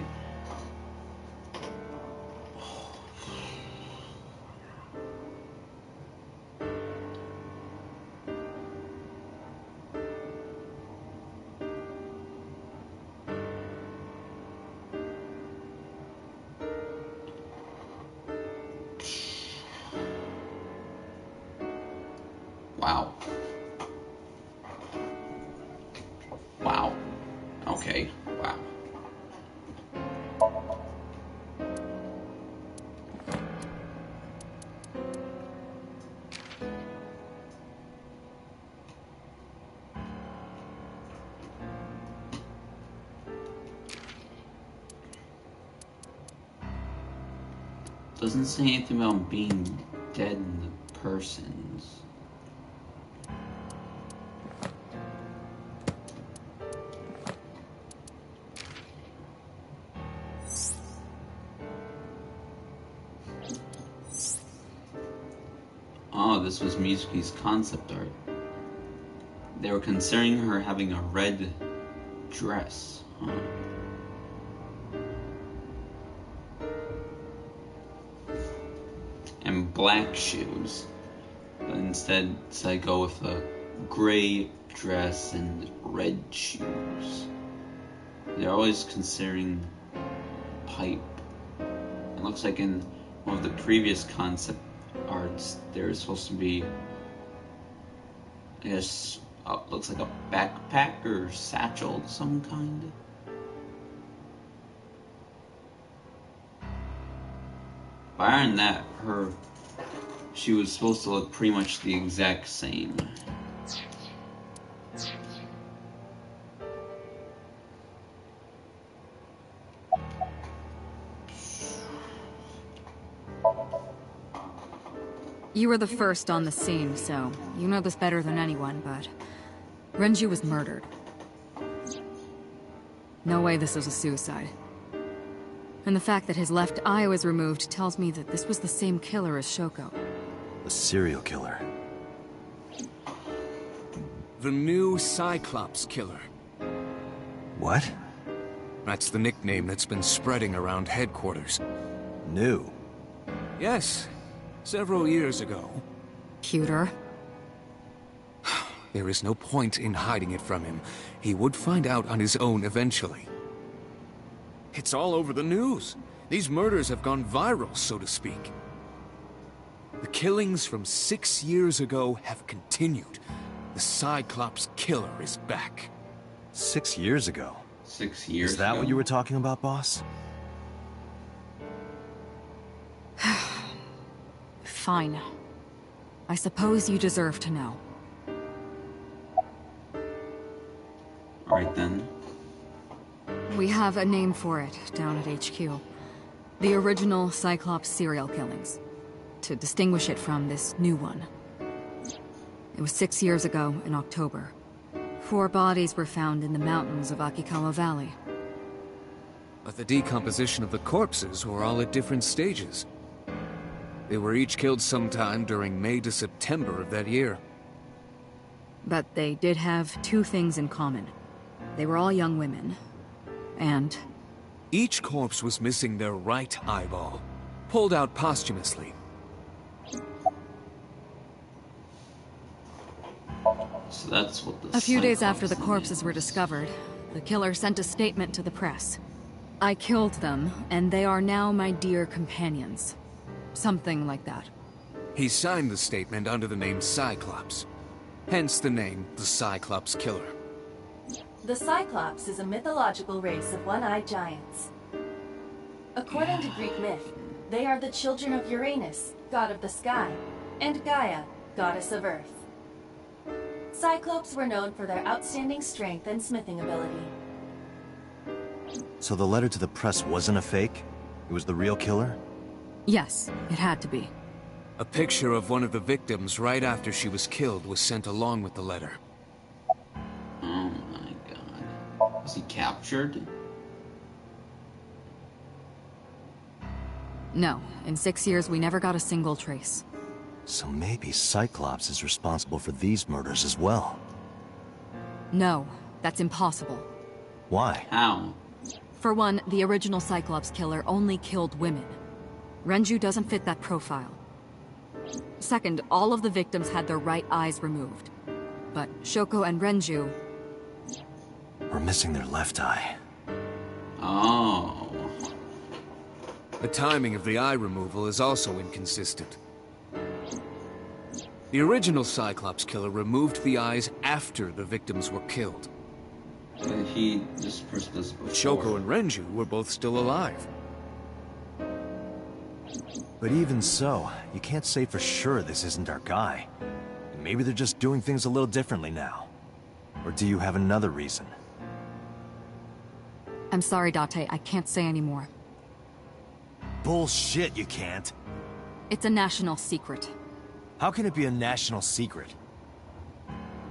Wow. Wow. Okay. Wow. Doesn't say anything about being dead in the persons. Oh, this was Mizuki's concept art. They were considering her having a red dress. Huh. And black shoes. But instead, I go with a gray dress and red shoes. They're always considering pipe. It looks like in one of the previous concept arts, there's supposed to be, I guess, looks like a backpack or satchel of some kind. But other than that, she was supposed to look pretty much the exact same. You were the first on the scene, so you know this better than anyone, but Renju was murdered. No way this was a suicide. And the fact that his left eye was removed tells me that this was the same killer as Shoko. A serial killer. The new Cyclops killer. What? That's the nickname that's been spreading around headquarters. New? Yes, several years ago. Cuter. There is no point in hiding it from him. He would find out on his own eventually. It's all over the news. These murders have gone viral, so to speak. The killings from 6 years ago have continued. The Cyclops killer is back. 6 years ago? 6 years Is that ago? what you were talking about, boss? Fine. I suppose you deserve to know. Alright then. We have a name for it down at HQ. The original Cyclops serial killings. To distinguish it from this new one. It was 6 years ago in October. 4 bodies were found in the mountains of Akikawa Valley. But the decomposition of the corpses were all at different stages. They were each killed sometime during May to September of that year. But they did have 2 things in common. They were all young women. And each corpse was missing their right eyeball. pulled out posthumously. So that's what the A few days after the Cyclops corpses is. were discovered, the killer sent a statement to the press. I killed them, and they are now my dear companions. Something like that. He signed the statement under the name Cyclops. Hence the name, the Cyclops Killer. The Cyclops is a mythological race of one-eyed giants. According to Greek myth, they are the children of Uranus, god of the sky, and Gaia, goddess of earth. Cyclopes were known for their outstanding strength and smithing ability. So the letter to the press wasn't a fake? It was the real killer? Yes, it had to be. A picture of one of the victims right after she was killed was sent along with the letter. Oh my god. Was he captured? No, in 6 years we never got a single trace. So maybe Cyclops is responsible for these murders as well. No, that's impossible. Why? How? For one, the original Cyclops killer only killed women. Renju doesn't fit that profile. Second, all of the victims had their right eyes removed. But Shoko and Renju... We're missing their left eye. Oh. The timing of the eye removal is also inconsistent. The original Cyclops killer removed the eyes after the victims were killed. And this person was before. Shoko and Renju were both still alive. But even so, you can't say for sure this isn't our guy. Maybe they're just doing things a little differently now. Or do you have another reason? I'm sorry, Date, I can't say anymore. Bullshit, you can't. It's a national secret. How can it be a national secret?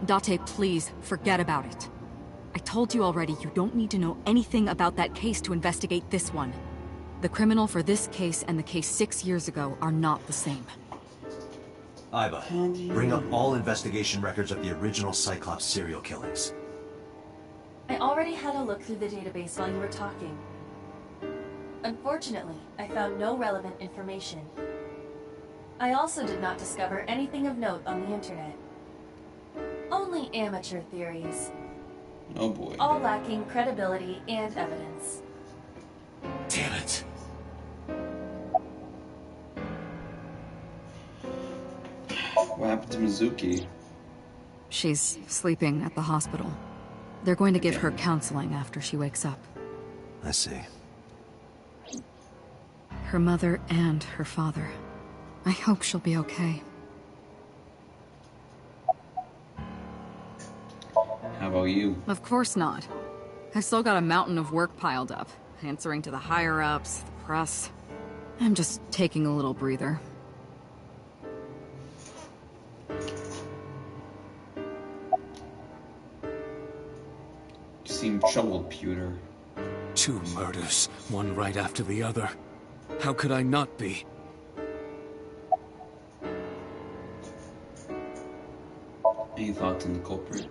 Date, please, forget about it. I told you already, you don't need to know anything about that case to investigate this one. The criminal for this case and the case 6 years ago are not the same. Iba, bring up all investigation records of the original Cyclops serial killings. I already had a look through the database while you were talking. Unfortunately, I found no relevant information. I also did not discover anything of note on the internet. Only amateur theories, Oh boy. all lacking credibility and evidence. Damn it. What happened to Mizuki? She's sleeping at the hospital. They're going to give her counseling after she wakes up. I see. Her mother and her father. I hope she'll be okay. How about you? Of course not. I've still got a mountain of work piled up, answering to the higher-ups, the press. I'm just taking a little breather. You seem troubled, Pewter. 2 murders, one right after the other. How could I not be? Any thoughts on the culprit?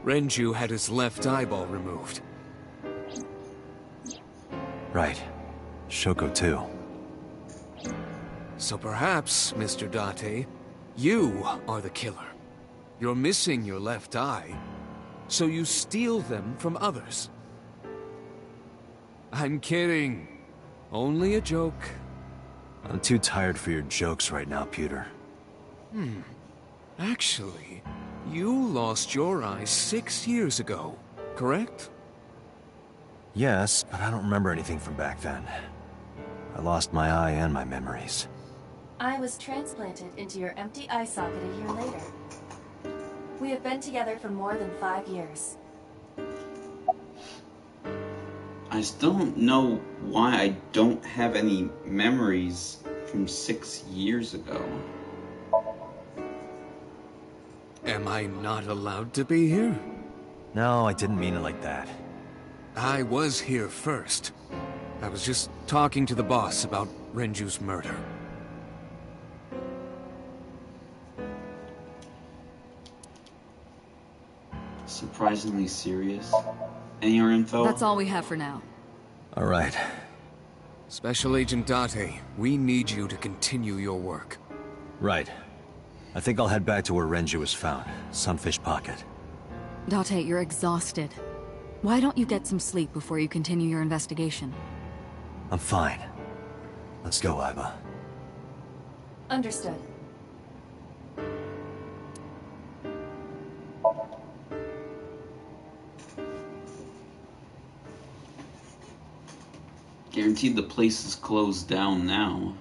Renju had his left eyeball removed. Right. Shoko too. So perhaps, Mr. Date, you are the killer. You're missing your left eye, so you steal them from others. I'm kidding. Only a joke. I'm too tired for your jokes right now, Pewter. Actually, you lost your eye 6 years ago, correct? Yes, but I don't remember anything from back then. I lost my eye and my memories. I was transplanted into your empty eye socket a year later. We have been together for more than 5 years. I still don't know why I don't have any memories from 6 years ago. Am I not allowed to be here? No, I didn't mean it like that. I was here first. I was just talking to the boss about Renju's murder. Surprisingly serious. Any more info? That's all we have for now. All right. Special Agent Date, we need you to continue your work. Right. I think I'll head back to where Renju was found. Sunfish Pocket. Date, you're exhausted. Why don't you get some sleep before you continue your investigation? I'm fine. Let's go, Aiba. Understood. Guaranteed the place is closed down now.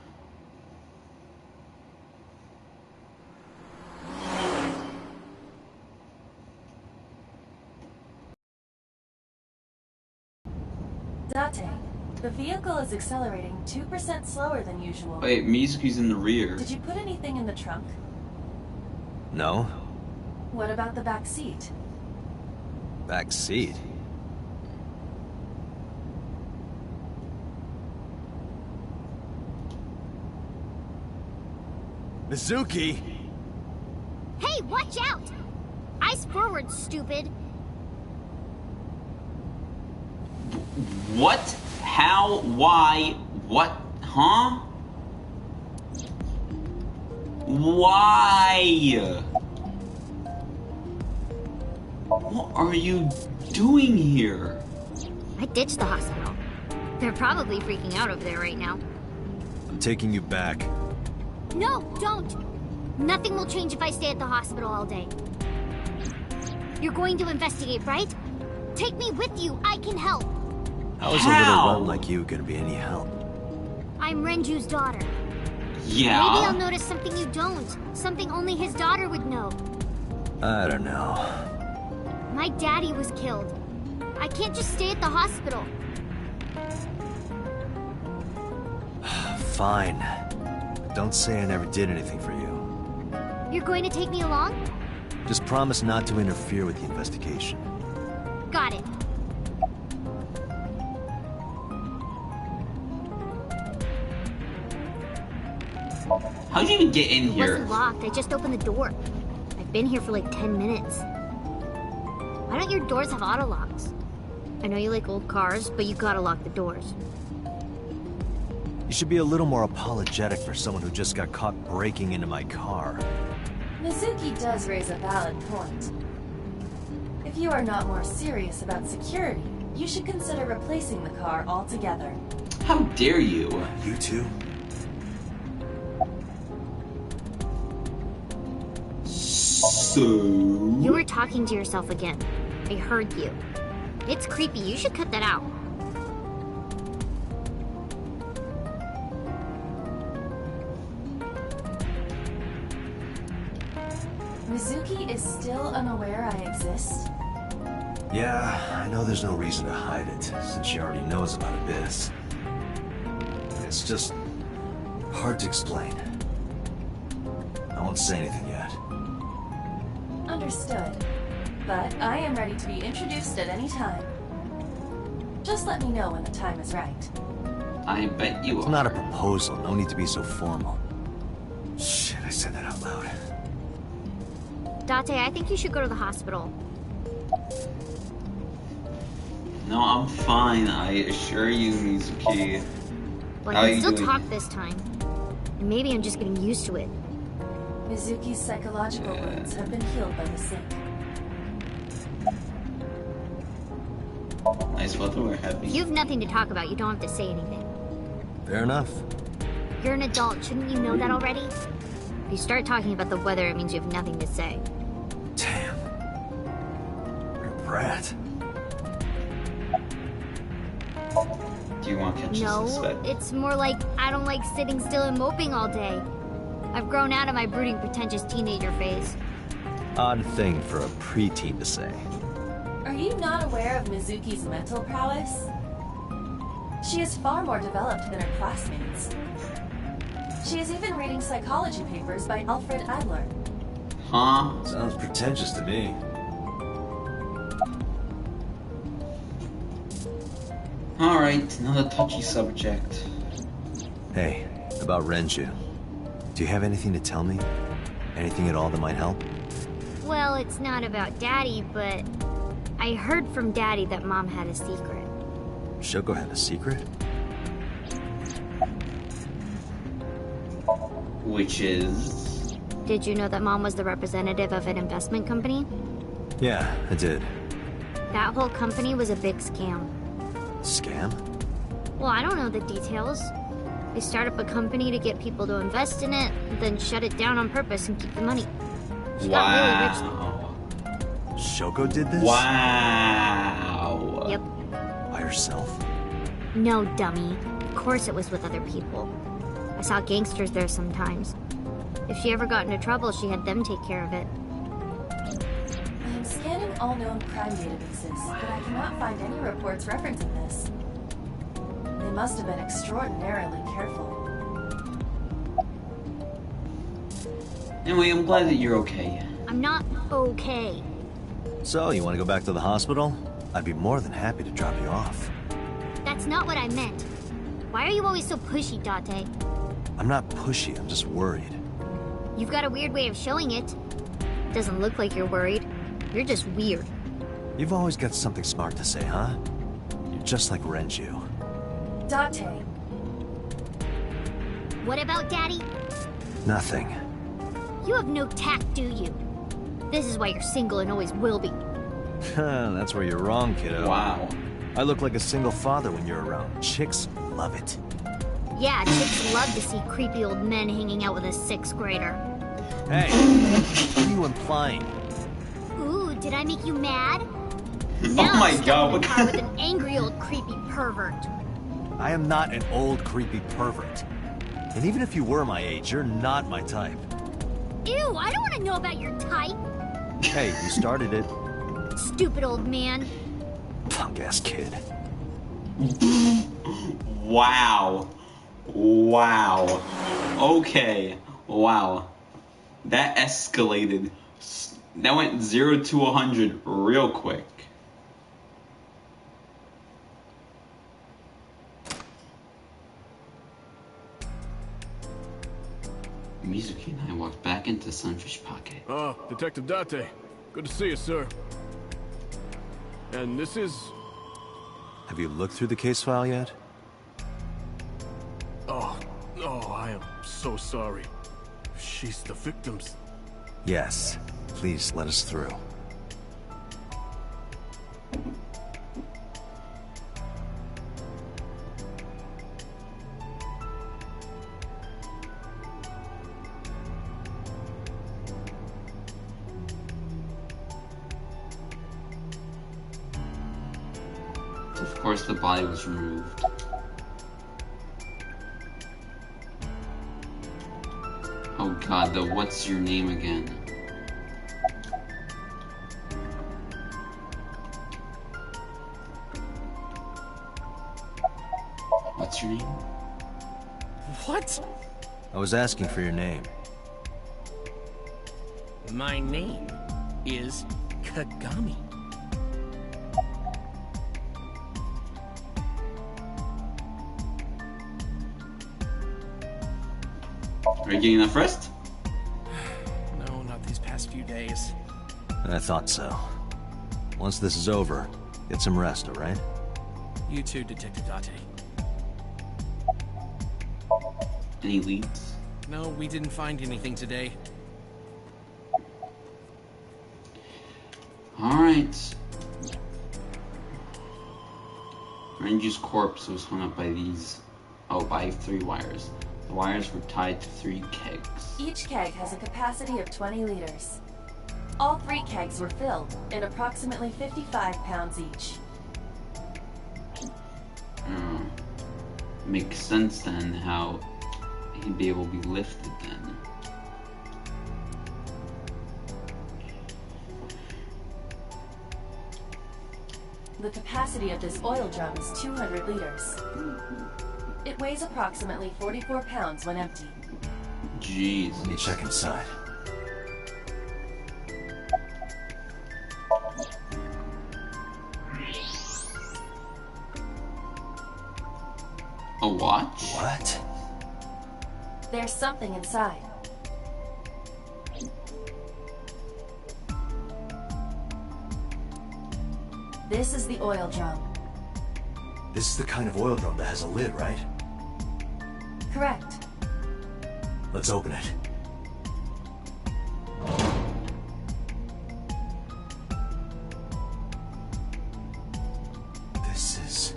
Date, the vehicle is accelerating 2% slower than usual. Wait, Mizuki's in the rear. Did you put anything in the trunk? No? What about the back seat? Back seat? Mizuki! Hey, watch out! Ice forward, stupid. What? How? Why? What? Huh? Why? What are you doing here? I ditched the hospital. They're probably freaking out over there right now. I'm taking you back. No, don't! Nothing will change if I stay at the hospital all day. You're going to investigate, right? Take me with you, I can help. How is a little run like you gonna be any help? I'm Renju's daughter. Yeah? Maybe I'll notice something you don't. Something only his daughter would know. I don't know. My daddy was killed. I can't just stay at the hospital. Fine. But don't say I never did anything for you. You're going to take me along? Just promise not to interfere with the investigation. Got it. How'd you even get in It here? wasn't locked, I just opened the door. I've been here for like 10 minutes. Why don't your doors have auto locks? I know you like old cars, but you gotta lock the doors. You should be a little more apologetic for someone who just got caught breaking into my car. Mizuki does raise a valid point. If you are not more serious about security, you should consider replacing the car altogether. How dare you? You too? So... You were talking to yourself again. I heard you. It's creepy, you should cut that out. Mizuki is still unaware I exist? Yeah, I know there's no reason to hide it, since she already knows about Abyss. It's just hard to explain. I won't say anything yet. Understood. But I am ready to be introduced at any time. Just let me know when the time is right. I bet you It's are. not a proposal, no need to be so formal. Shit, I said that out loud. Date, I think you should go to the hospital. No, I'm fine, I assure you, Mizuki. But How I are can you still doing? talk this time. And maybe I'm just getting used to it. Mizuki's psychological wounds have been healed by the sink. Nice weather we're If having. you have nothing to talk about, you don't have to say anything. Fair enough. You're an adult, shouldn't you know that already? If you start talking about the weather, it means you have nothing to say. Damn. You're a brat. Do you want to catch No, the suspect? it's more like I don't like sitting still and moping all day. I've grown out of my brooding, pretentious teenager phase. Odd thing for a preteen to say. Are you not aware of Mizuki's mental prowess? She is far more developed than her classmates. She is even reading psychology papers by Alfred Adler. Huh? Sounds pretentious to me. Alright, another touchy subject. Hey, about Renju. Do you have anything to tell me? Anything at all that might help? Well, it's not about Daddy, but I heard from Daddy that Mom had a secret. Shoko had a secret? Which is... Did you know that Mom was the representative of an investment company? Yeah, I did. That whole company was a big scam. Scam? Well, I don't know the details. They start up a company to get people to invest in it, then shut it down on purpose and keep the money. She got really rich. Shoko did this? Wow. Yep. By herself? No, dummy. Of course it was with other people. I saw gangsters there sometimes. If she ever got into trouble, she had them take care of it. I am scanning all known crime databases, but I cannot find any reports referencing this. They must have been extraordinarily careful. Anyway, I'm glad that you're okay. I'm not okay. So, you want to go back to the hospital? I'd be more than happy to drop you off. That's not what I meant. Why are you always so pushy, Date? I'm not pushy, I'm just worried. You've got a weird way of showing it. Doesn't look like you're worried. You're just weird. You've always got something smart to say, huh? You're just like Renju. Date, What about Daddy? Nothing. You have no tact, do you? This is why you're single and always will be. That's where you're wrong, kiddo. Wow. I look like a single father when you're around. Chicks love it. Yeah, chicks love to see creepy old men hanging out with a 6th grader. Hey, what are you implying? Ooh, did I make you mad? Oh Now my I'm stuck God, in what the car kind with an angry old creepy pervert. I am not an old, creepy pervert. And even if you were my age, you're not my type. Ew, I don't want to know about your type. Hey, you started it. Stupid old man. Punk-ass kid. Wow. Wow. Okay. Wow. That escalated. That went 0 to 100 real quick. Mizuki and I walked back into Sunfish Pocket. Ah, Detective Date. Good to see you, sir. And this is... Have you looked through the case file yet? Oh, I am so sorry. She's the victim's... Yes. Please let us through. Of course, the body was removed. Oh god, the what's your name again? What's your name? What? I was asking for your name. My name is Kagami. Are you getting enough rest? No, not these past few days. I thought so. Once this is over, get some rest, alright? You too, Detective Date. Any leads? No, we didn't find anything today. Alright. Renju's corpse was hung up by these... Oh, by 3 wires. The wires were tied to 3 kegs. each keg has a capacity of 20 liters. All 3 kegs were filled, in approximately 55 pounds each. Makes sense then how he'd be able to be lifted then. The capacity of this oil drum is 200 liters. It weighs approximately 44 pounds when empty. Jeez. Let me check inside. A watch? What? There's something inside. This is the oil drum. This is the kind of oil drum that has a lid, right? Correct. Let's open it. This is...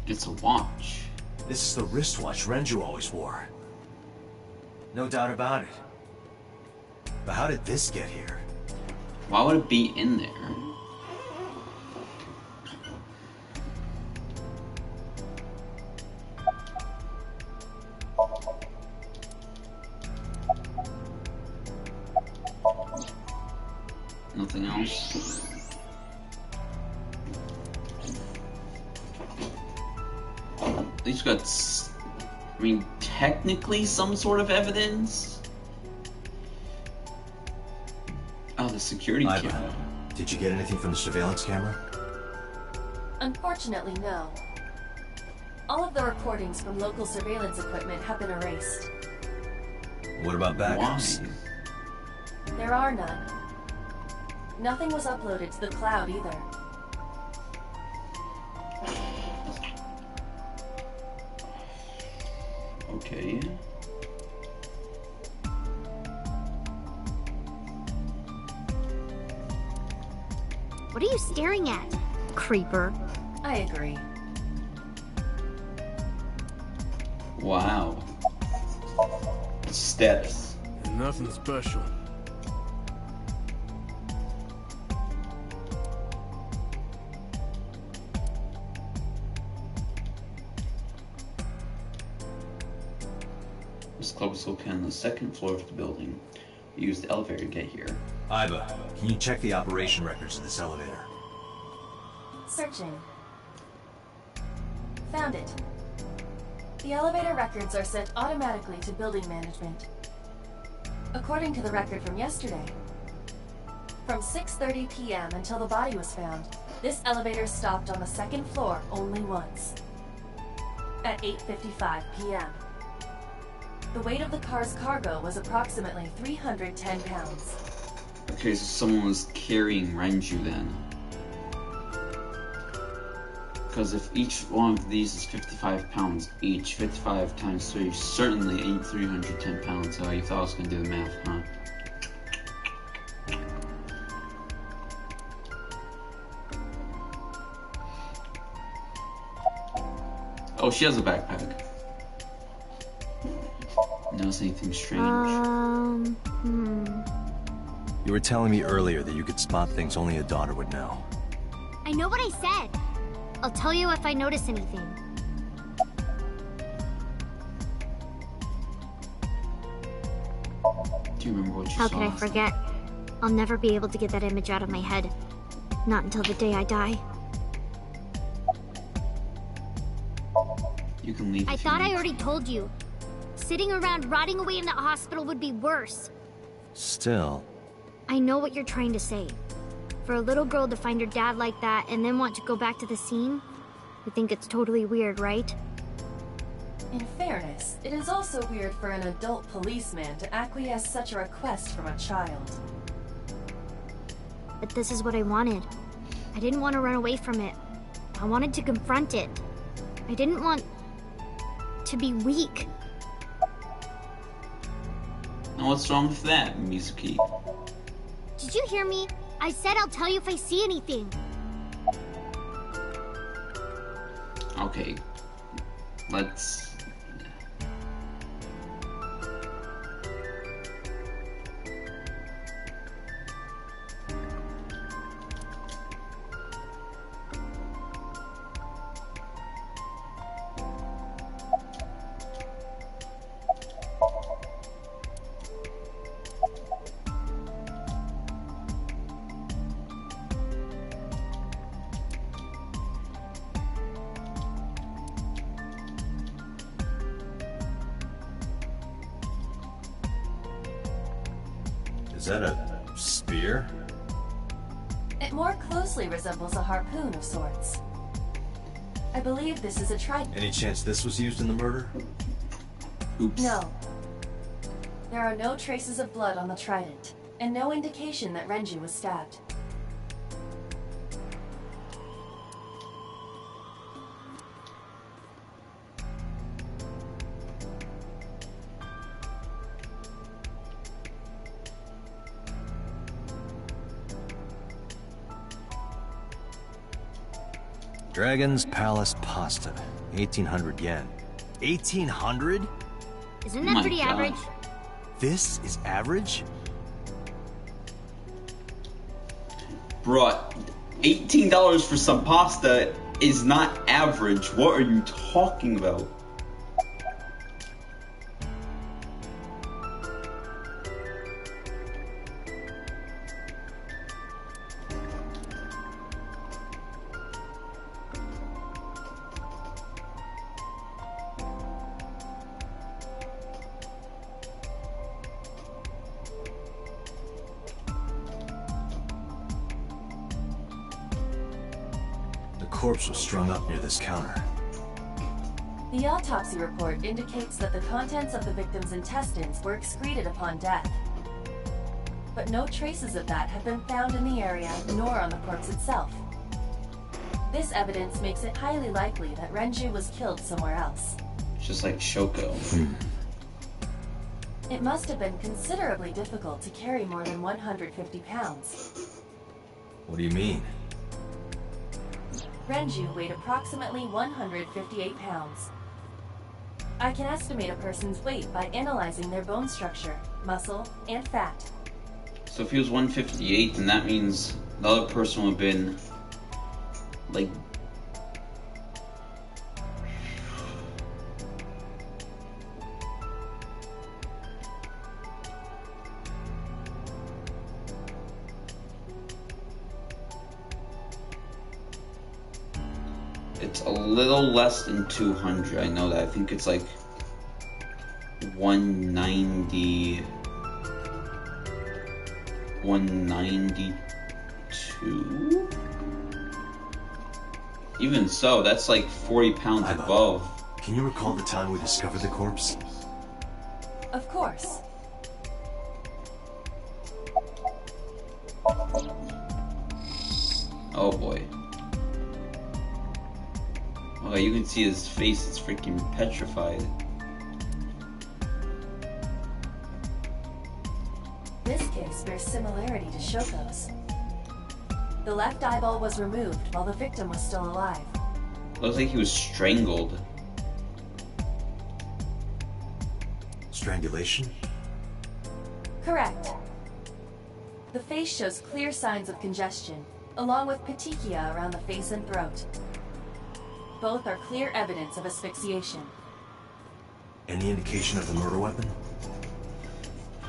It's a watch. This is the wristwatch Renju always wore. No doubt about it. But how did this get here? Why would it be in there? Nothing else. At least we got, I mean, technically some sort of evidence. Oh, the security camera. Did you get anything from the surveillance camera? Unfortunately, no. All of the recordings from local surveillance equipment have been erased. What about backups? Why? There are none. Nothing was uploaded to the cloud either. Okay. What are you staring at, creeper? I agree. Wow. Status. Nothing special. This club was located on the second floor of the building. We used the elevator to get here. Iba, can you check the operation records of this elevator? Searching. Found it. The elevator records are set automatically to building management. According to the record from yesterday, from 6:30 p.m. until the body was found, this elevator stopped on the second floor only once. At 8:55 p.m. The weight of the car's cargo was approximately 310 pounds. Okay, so someone was carrying Renju then. Because if each one of these is 55 pounds each, 55 times 3 certainly ain't 310 pounds. So you thought I was going to do the math, huh? Oh, she has a backpack. Notice anything strange? You were telling me earlier that you could spot things only a daughter would know. I know what I said. I'll tell you if I notice anything. Do you remember what you How saw? could I forget? I'll never be able to get that image out of my head. Not until the day I die. You can leave. I thought I already told you. Sitting around rotting away in the hospital would be worse. Still... I know what you're trying to say. For a little girl to find her dad like that and then want to go back to the scene, you think it's totally weird, right? In fairness, it is also weird for an adult policeman to acquiesce such a request from a child. But this is what I wanted. I didn't want to run away from it. I wanted to confront it. I didn't want to be weak. And what's wrong with that, Mizuki? Did you hear me? I said I'll tell you if I see anything. Okay. Let's... Is that a spear? It more closely resembles a harpoon of sorts. I believe this is a trident. Any chance this was used in the murder? Oops. No. There are no traces of blood on the trident, and no indication that Renju was stabbed. Dragon's Palace pasta. 1,800 yen. 1,800? Isn't Oh that my pretty God. average? This is average? Bruh, $18 for some pasta is not average. What are you talking about? The corpse was strung up near this counter. The autopsy report indicates that the contents of the victim's intestines were excreted upon death. But no traces of that have been found in the area, nor on the corpse itself. This evidence makes it highly likely that Renju was killed somewhere else. Just like Shoko. It must have been considerably difficult to carry more than 150 pounds. What do you mean? Renju weighed approximately 158 pounds. I can estimate a person's weight by analyzing their bone structure, muscle, and fat. So if he was 158, then that means the other person would have been like it's a little less than 200. I know that. I think it's like 190, 192. Even so, that's like 40 pounds above. Can you recall the time we discovered the corpse? Of course. Oh boy. Oh, you can see his face is freaking petrified. This case bears similarity to Shoko's. The left eyeball was removed while the victim was still alive. Looks like he was strangled. Strangulation? Correct. The face shows clear signs of congestion, along with petechia around the face and throat. Both are clear evidence of asphyxiation. Any indication of the murder weapon?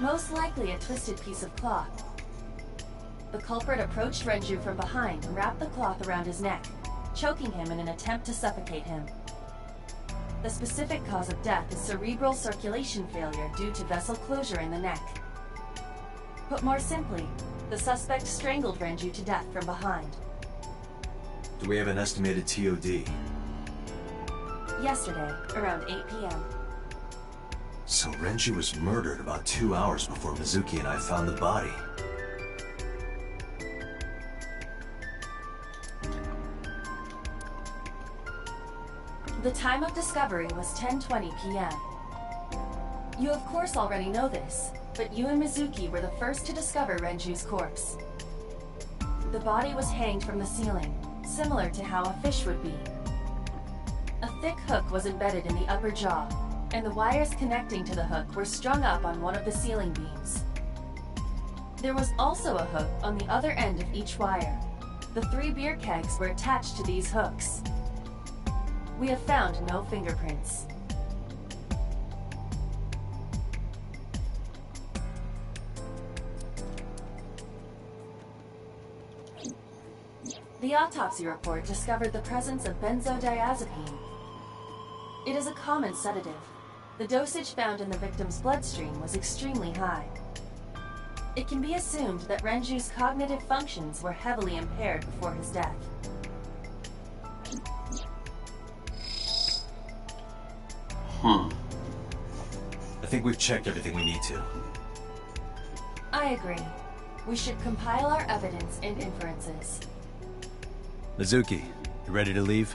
Most likely a twisted piece of cloth. The culprit approached Renju from behind and wrapped the cloth around his neck, choking him in an attempt to suffocate him. The specific cause of death is cerebral circulation failure due to vessel closure in the neck. Put more simply, the suspect strangled Renju to death from behind. Do we have an estimated TOD? Yesterday, around 8 p.m. So Renji was murdered about 2 hours before Mizuki and I found the body. The time of discovery was 10:20 p.m. You of course already know this, but you and Mizuki were the first to discover Renju's corpse. The body was hanged from the ceiling, similar to how a fish would be. A thick hook was embedded in the upper jaw, and the wires connecting to the hook were strung up on one of the ceiling beams. There was also a hook on the other end of each wire. The 3 beer kegs were attached to these hooks. We have found no fingerprints. The autopsy report discovered the presence of benzodiazepine. It is a common sedative. The dosage found in the victim's bloodstream was extremely high. It can be assumed that Renju's cognitive functions were heavily impaired before his death. Huh. I think we've checked everything we need to. I agree. We should compile our evidence and inferences. Mizuki, you ready to leave?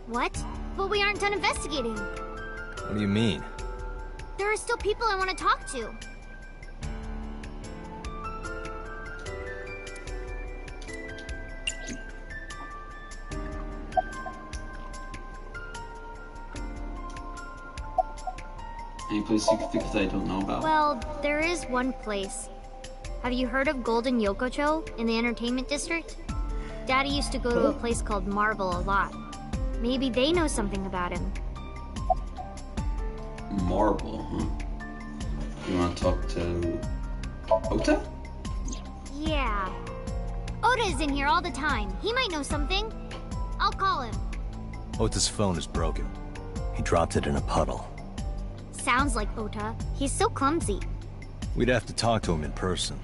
What? But we aren't done investigating. What do you mean? There are still people I want to talk to. Any place you can think that I don't know about? Well, there is one place. Have you heard of Golden Yokocho in the entertainment district? Daddy used to go to a place called Marvel a lot. Maybe they know something about him. Marble, huh? You want to talk to Ota? Yeah. Oda is in here all the time. He might know something. I'll call him. Ota's phone is broken. He dropped it in a puddle. Sounds like Ota. He's so clumsy. We'd have to talk to him in person.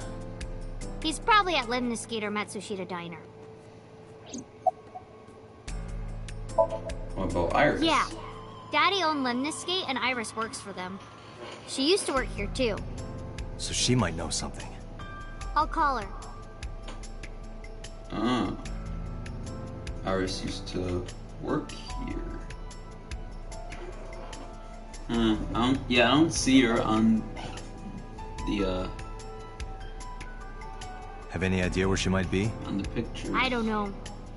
He's probably at Lemniscate or Matsushita Diner. What about Iris? Yeah. Daddy owned Lemniscate and Iris works for them. She used to work here too. So she might know something. I'll call her. Ah. Iris used to work here. I don't see her on the, Have any idea where she might be? on the picture. I don't know.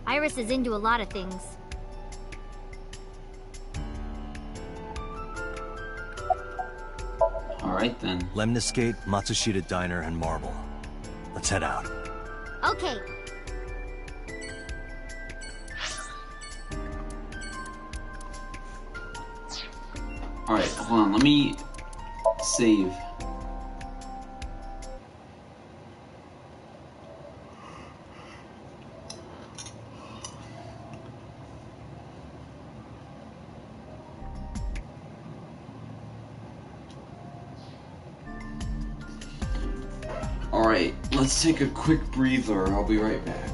Iris is into a lot of things. Alright then. Lemniscate, Matsushita Diner, and Marble. Let's head out. Okay. Alright, hold on, let me save. Alright, let's take a quick breather. I'll be right back.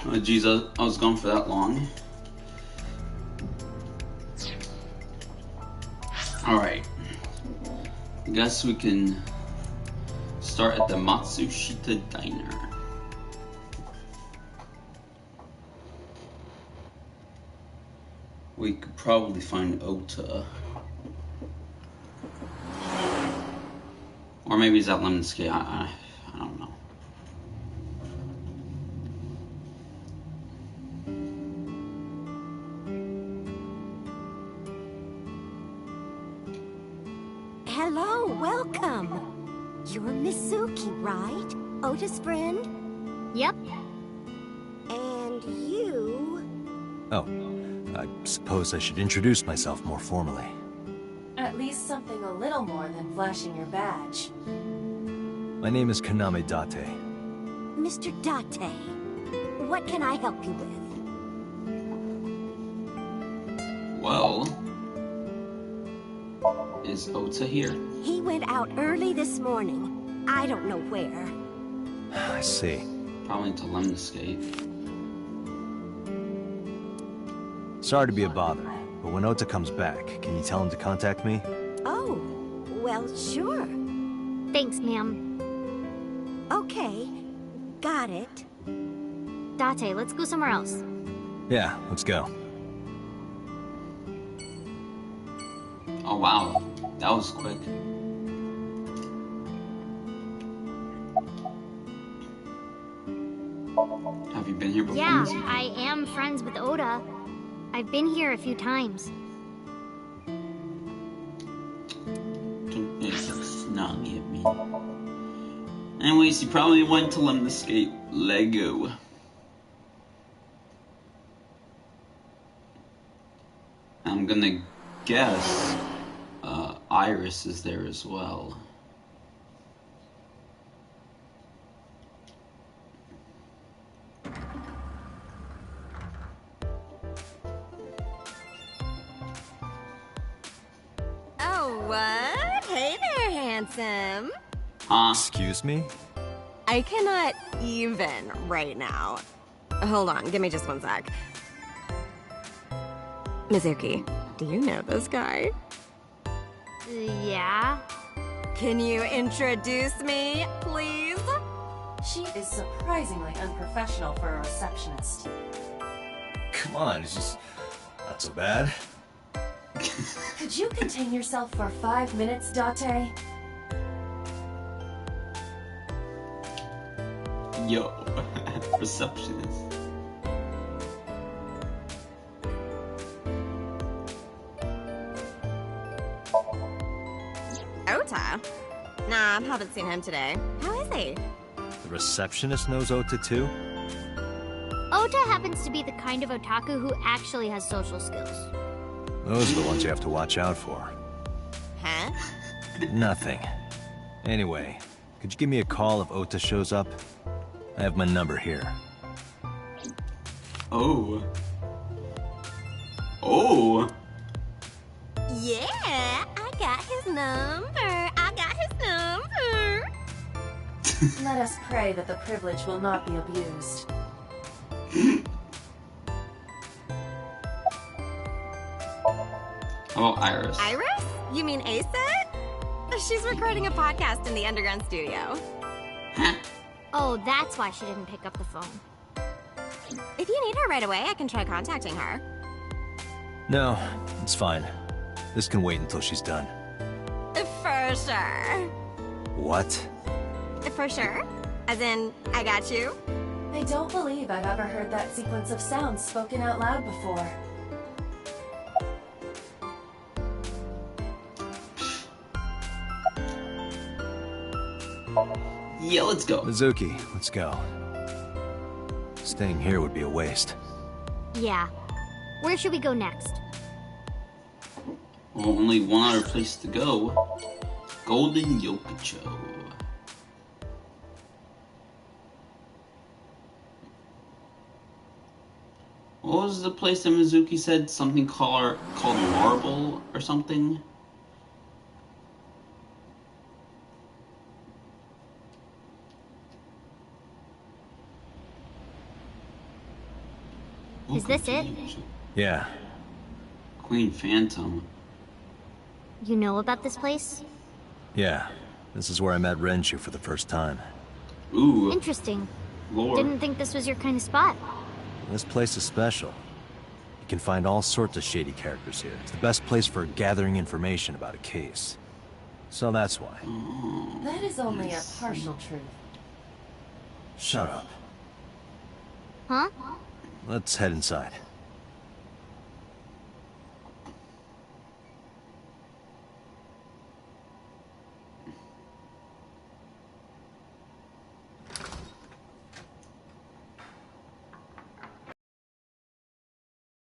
Oh jeez, I was gone for that long. Alright. I guess we can start at the Matsushita Diner. We could probably find Ota. Or maybe he's at Lemniscate. I don't know. Hello, welcome. You're Mizuki, right? Ota's friend? Yep. And you... Oh, I suppose I should introduce myself more formally. At least something a little more than flashing your badge. My name is Kaname Date. Mr. Date, what can I help you with? Well, is Ota here? He went out early this morning. I don't know where. I see. Probably to Lemniscate. Sorry to be a bother, but when Ota comes back, can you tell him to contact me? Oh, well, sure. Thanks, ma'am. Okay, got it. Date, let's go somewhere else. Yeah, let's go. Oh wow, that was quick. Have you been here before? Yeah, Mizuki? I am friends with Oda. I've been here a few times. Don't be so snoggy at me. Anyways, you probably went to Lemniscate. Lego. I'm gonna guess Iris is there as well. Oh, what? Hey there, handsome. Huh? Excuse me? I cannot even right now. Hold on, give me just one sec. Mizuki, do you know this guy? Yeah? Can you introduce me, please? She is surprisingly unprofessional for a receptionist. Come on, it's just not so bad. Could you contain yourself for 5 minutes, Date? Yo, receptionist. Ota? Nah, I haven't seen him today. How is he? The receptionist knows Ota too? Ota happens to be the kind of otaku who actually has social skills. Those are the ones you have to watch out for. Huh? Nothing. Anyway, could you give me a call if Ota shows up? I have my number here. Oh. Oh. Yeah, I got his number. I got his number. Let us pray that the privilege will not be abused. How about Iris? Iris? You mean Aset? She's recording a podcast in the underground studio. Oh, that's why she didn't pick up the phone. If you need her right away, I can try contacting her. No, it's fine. This can wait until she's done. For sure. What? For sure? As in, I got you? I don't believe I've ever heard that sequence of sounds spoken out loud before. Yeah, let's go. Mizuki, let's go. Staying here would be a waste. Yeah. Where should we go next? Well, only one other place to go. Golden Yokocho. What was the place that Mizuki said? Something called Marble or something? Is this it? Yeah. Queen Phantom. You know about this place? Yeah. This is where I met Renshu for the first time. Ooh. Interesting. Lore. Didn't think this was your kind of spot. This place is special. You can find all sorts of shady characters here. It's the best place for gathering information about a case. So that's why. That is only a partial truth. Shut up. Huh? Let's head inside.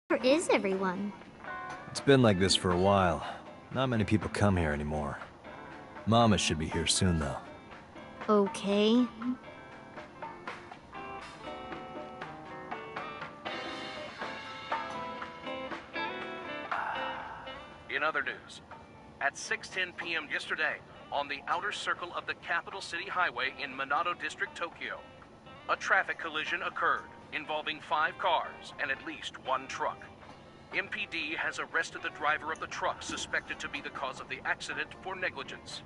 Where is everyone? It's been like this for a while. Not many people come here anymore. Mama should be here soon, though. Okay. In other news, at 6:10 p.m. yesterday, on the outer circle of the Capital City Highway in Minato District, Tokyo, a traffic collision occurred involving 5 cars and at least 1 truck. MPD has arrested the driver of the truck suspected to be the cause of the accident for negligence.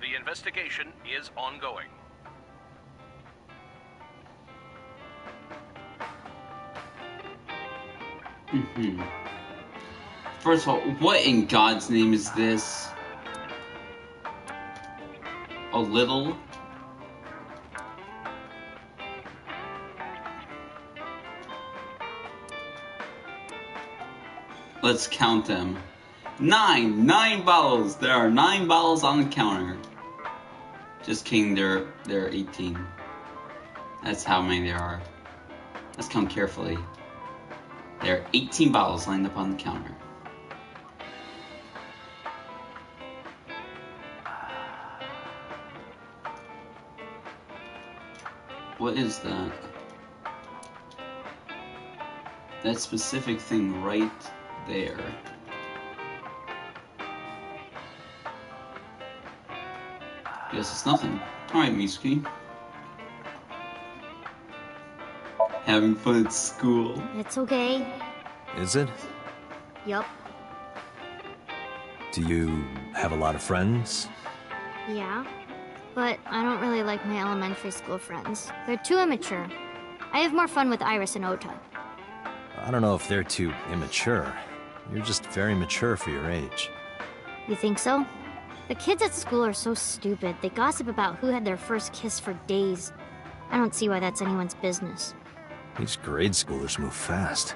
The investigation is ongoing. First of all, what in God's name is this? A little? Let's count them. 9 bottles! There are 9 bottles on the counter. Just kidding, there are 18. That's how many there are. Let's count carefully. There are 18 bottles lined up on the counter. What is that? That specific thing right there. Guess it's nothing. Alright, Mitsuki. Having fun at school. It's okay. Is it? Yup. Do you have a lot of friends? Yeah. But I don't really like my elementary school friends. They're too immature. I have more fun with Iris and Ota. I don't know if they're too immature. You're just very mature for your age. You think so? The kids at school are so stupid. They gossip about who had their first kiss for days. I don't see why that's anyone's business. These grade schoolers move fast.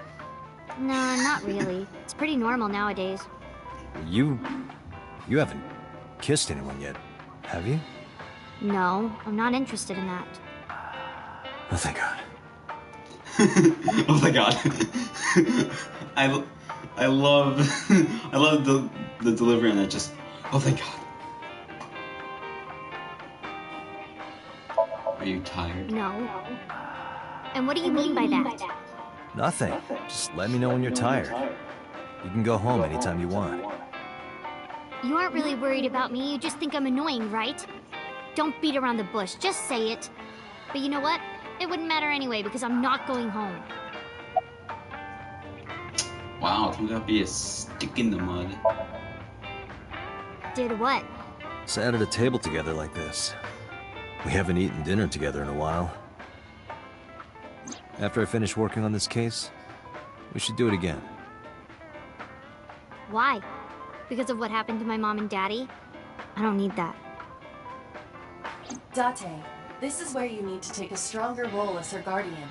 Nah, not really. It's pretty normal nowadays. You haven't kissed anyone yet, have you? No, I'm not interested in that. Oh, thank God. Oh my God. I love the delivery on that. Just, oh thank God. Are you tired? No. And what do you mean by that? Nothing. Just let me know when you're tired. You can go home anytime you want. You aren't really worried about me. You just think I'm annoying, right? Don't beat around the bush. Just say it. But you know what? It wouldn't matter anyway because I'm not going home. Wow, it's gonna be a stick in the mud. Did what? Sat at a table together like this. We haven't eaten dinner together in a while. After I finish working on this case, we should do it again. Why? Because of what happened to my mom and daddy? I don't need that. Date, this is where you need to take a stronger role as her guardian.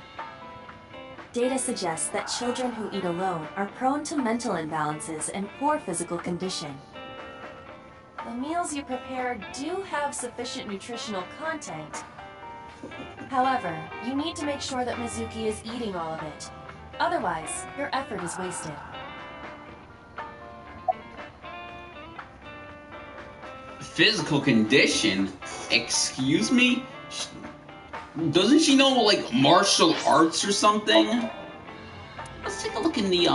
Data suggests that children who eat alone are prone to mental imbalances and poor physical condition. The meals you prepare do have sufficient nutritional content. However, you need to make sure that Mizuki is eating all of it. Otherwise, your effort is wasted. Physical condition? Excuse me? Doesn't she know, like, martial arts or something? Let's take a look in the,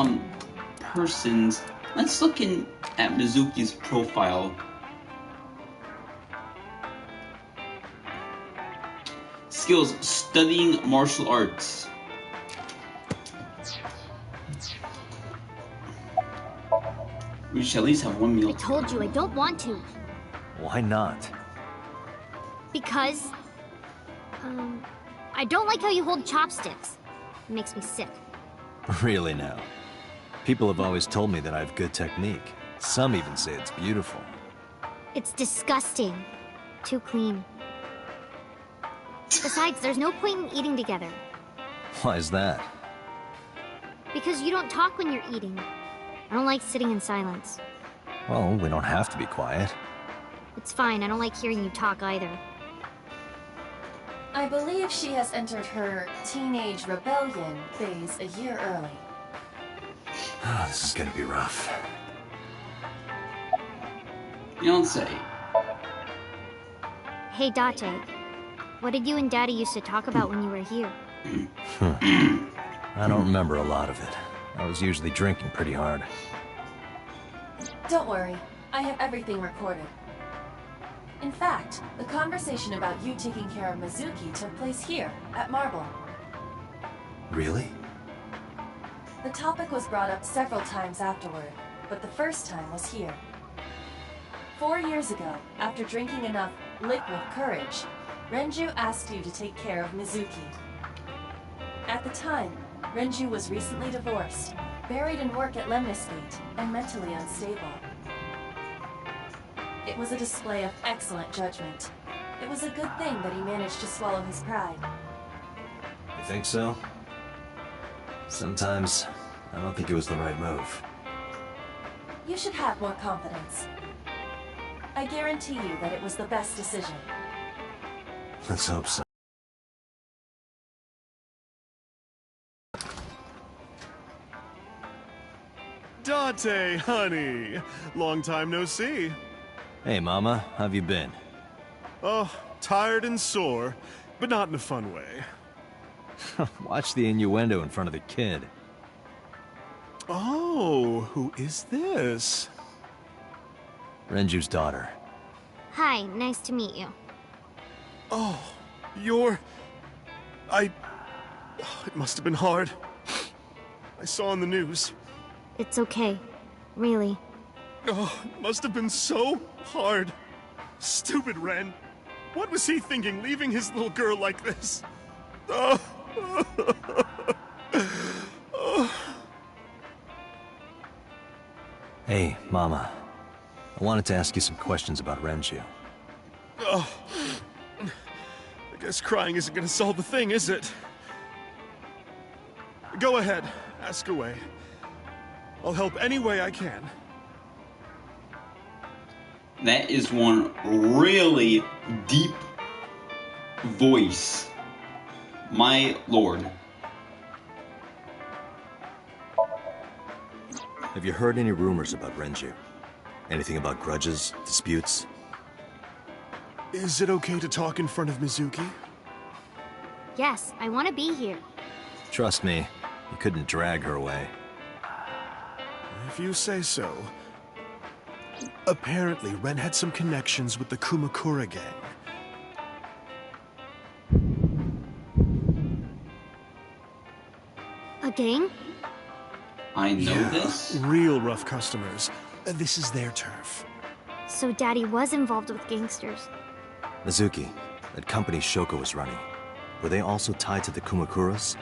persons. Let's look at Mizuki's profile. Skills, studying martial arts. We should at least have one meal. I told you I don't want to. Why not? Because... I don't like how you hold chopsticks. It makes me sick. Really now? People have always told me that I have good technique. Some even say it's beautiful. It's disgusting. Too clean. Besides, there's no point in eating together. Why is that? Because you don't talk when you're eating. I don't like sitting in silence. Well, we don't have to be quiet. It's fine, I don't like hearing you talk either. I believe she has entered her teenage rebellion phase a year early. Oh, this is gonna be rough. You don't say. Hey, Date. What did you and Daddy used to talk about when you were here? I don't remember a lot of it. I was usually drinking pretty hard. Don't worry, I have everything recorded. In fact, the conversation about you taking care of Mizuki took place here, at Marble. Really? The topic was brought up several times afterward, but the first time was here. 4 years ago, after drinking enough liquid courage, Renju asked you to take care of Mizuki. At the time, Renju was recently divorced, buried in work at Lemnis Gate, and mentally unstable. It was a display of excellent judgment. It was a good thing that he managed to swallow his pride. You think so? Sometimes, I don't think it was the right move. You should have more confidence. I guarantee you that it was the best decision. Let's hope so. Date, honey! Long time no see. Hey, Mama, how have you been? Oh, tired and sore, but not in a fun way. Watch the innuendo in front of the kid. Oh, who is this? Renju's daughter. Hi, nice to meet you. Oh, you're... It must have been hard. I saw on the news. It's okay. Really. Oh, it must have been so hard. Stupid Ren. What was he thinking, leaving his little girl like this? Oh. Hey, Mama. I wanted to ask you some questions about Renju. Oh. I guess crying isn't gonna solve the thing, is it? Go ahead. Ask away. I'll help any way I can. That is one really deep voice. My lord. Have you heard any rumors about Renju? Anything about grudges, disputes? Is it okay to talk in front of Mizuki? Yes, I want to be here. Trust me, you couldn't drag her away. If you say so. Apparently, Ren had some connections with the Kumakura gang. A gang? I know this? Real rough customers. This is their turf. So Daddy was involved with gangsters. Mizuki, that company Shoko was running, were they also tied to the Kumakuras?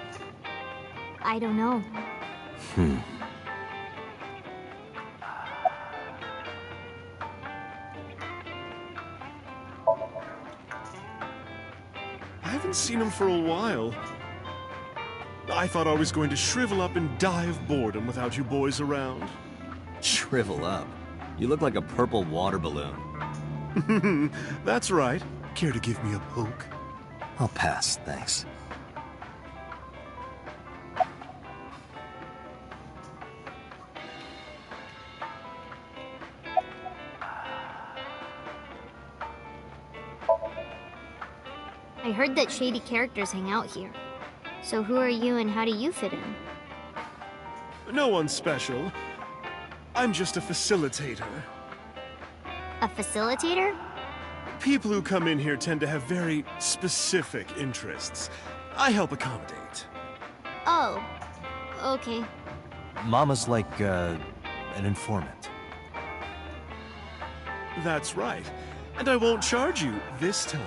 I don't know. I haven't seen him for a while. I thought I was going to shrivel up and die of boredom without you boys around. Shrivel up. You look like a purple water balloon. That's right. Care to give me a poke? I'll pass, thanks. I heard that shady characters hang out here. So who are you and how do you fit in? No one special. I'm just a facilitator. A facilitator? People who come in here tend to have very specific interests. I help accommodate. Oh, okay. Mama's like, an informant. That's right. And I won't charge you this time.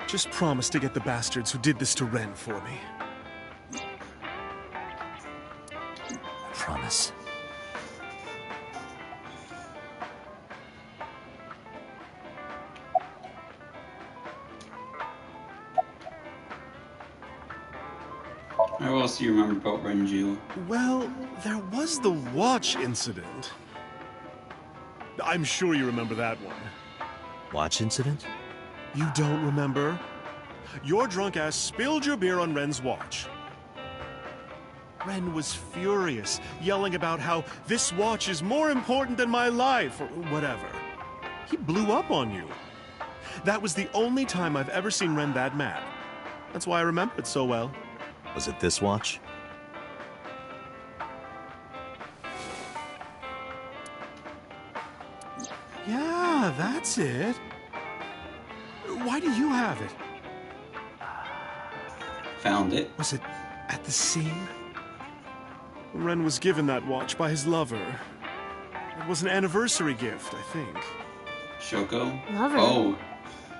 Just promise to get the bastards who did this to Ren for me. I promise. What else do you remember about Renju? Well, there was the watch incident. I'm sure you remember that one. Watch incident? You don't remember? Your drunk ass spilled your beer on Ren's watch. Ren was furious, yelling about how this watch is more important than my life, or whatever. He blew up on you. That was the only time I've ever seen Ren that mad. That's why I remember it so well. Was it this watch? Yeah, that's it. Why do you have it? Found it. Was it at the scene? Ren was given that watch by his lover. It was an anniversary gift, I think. Shoko? Lover? Oh.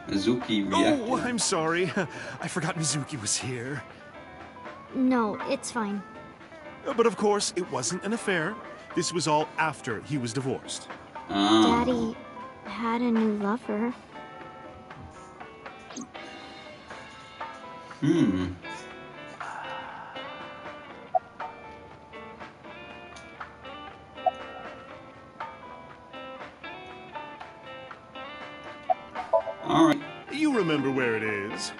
Mizuki reacted. Oh, I'm sorry. I forgot Mizuki was here. No, it's fine. But of course, it wasn't an affair. This was all after he was divorced. Daddy had a new lover. Alright. You remember where it is?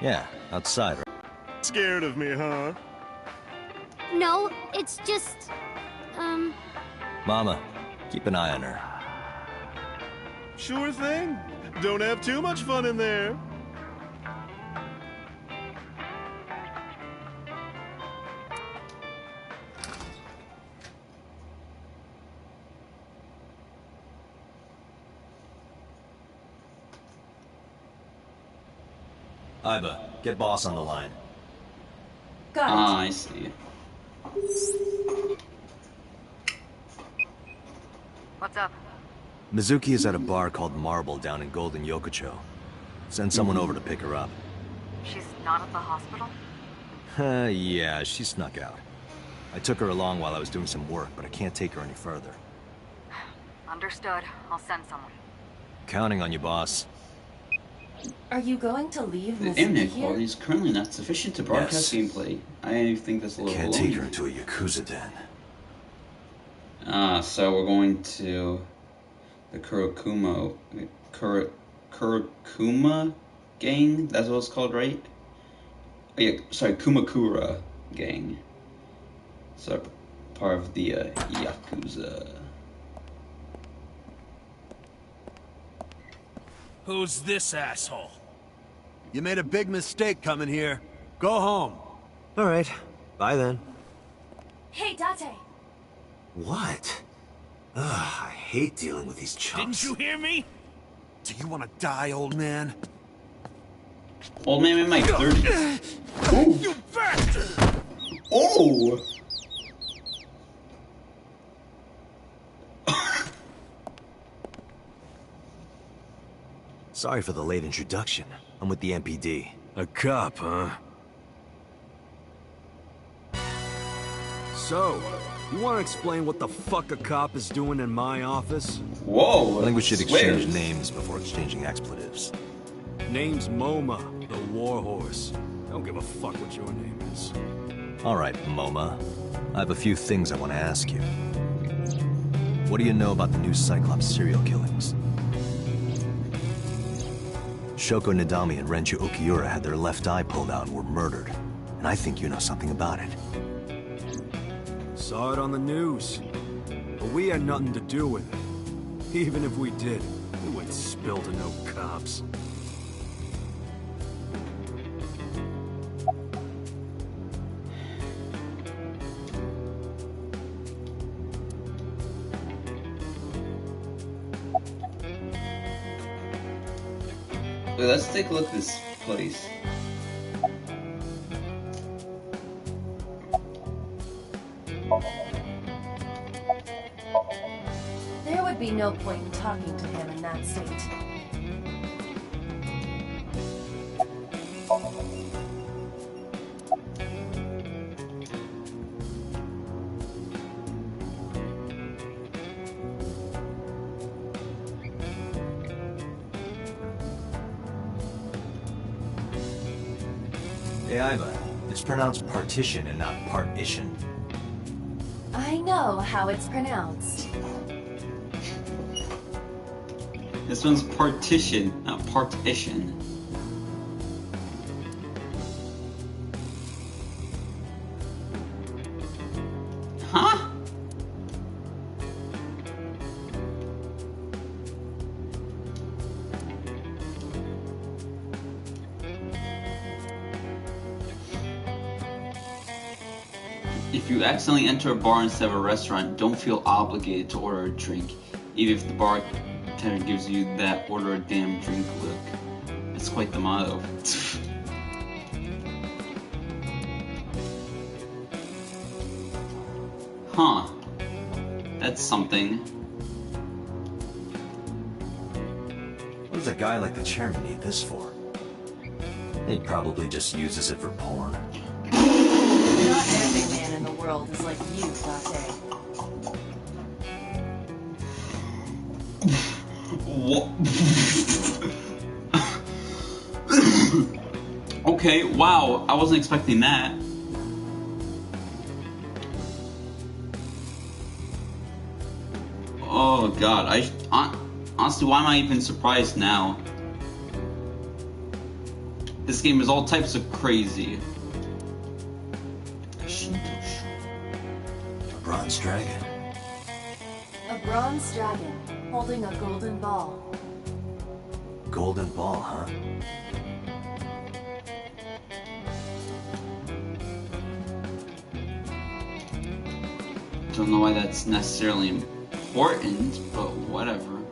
Yeah, outside, right? Scared of me, huh? No, it's just... Mama, keep an eye on her. Sure thing. Don't have too much fun in there. Iba, get boss on the line. Got it. Ah, I see. What's up? Mizuki is at a bar called Marble down in Golden Yokocho. Send someone over to pick her up. She's not at the hospital? Yeah, she snuck out. I took her along while I was doing some work, but I can't take her any further. Understood. I'll send someone. Counting on you, boss. Are you going to leave The Mizuki internet here? quality is currently not sufficient to broadcast gameplay. I think that's a little Can't below take you. her into a Yakuza den. So we're going to the Kurokuma gang? That's what it's called, right? Oh, yeah, sorry, Kumakura gang. So part of the Yakuza. Who's this asshole? You made a big mistake coming here. Go home. All right, bye then. Hey, Date! What? Ugh, I hate dealing with these chumps. Didn't you hear me? Do you want to die, old man? Old man in my 30s. Oh! You bastard! Oh! Sorry for the late introduction. I'm with the MPD. A cop, huh? So, you want to explain what the fuck a cop is doing in my office? Whoa! I think we should exchange swears. names before exchanging expletives. Name's MoMA, the Warhorse. Don't give a fuck what your name is. All right, MoMA. I have a few things I want to ask you. What do you know about the new Cyclops serial killings? Shoko Nadami and Renju Okiura had their left eye pulled out and were murdered. And I think you know something about it. Saw it on the news. But we had nothing to do with it. Even if we did, we wouldn't spill to no cops. Wait, let's take a look at this place. There would be no point in talking to him in that state. Hey, Iva. It's pronounced partition and not partition. I know how it's pronounced. This one's partition, not partition. Huh? If you accidentally enter a bar instead of a restaurant, don't feel obligated to order a drink, even if the bartender gives you that order a damn drink look. That's quite the motto. Huh. That's something. What does a guy like the chairman need this for? He probably just uses it for porn. Not every man in the world is like you, Date. What? Okay, wow, I wasn't expecting that. Oh god, honestly, why am I even surprised now? This game is all types of crazy. A bronze dragon. A bronze dragon holding a golden ball. Golden ball, huh? Don't know why that's necessarily important, but whatever.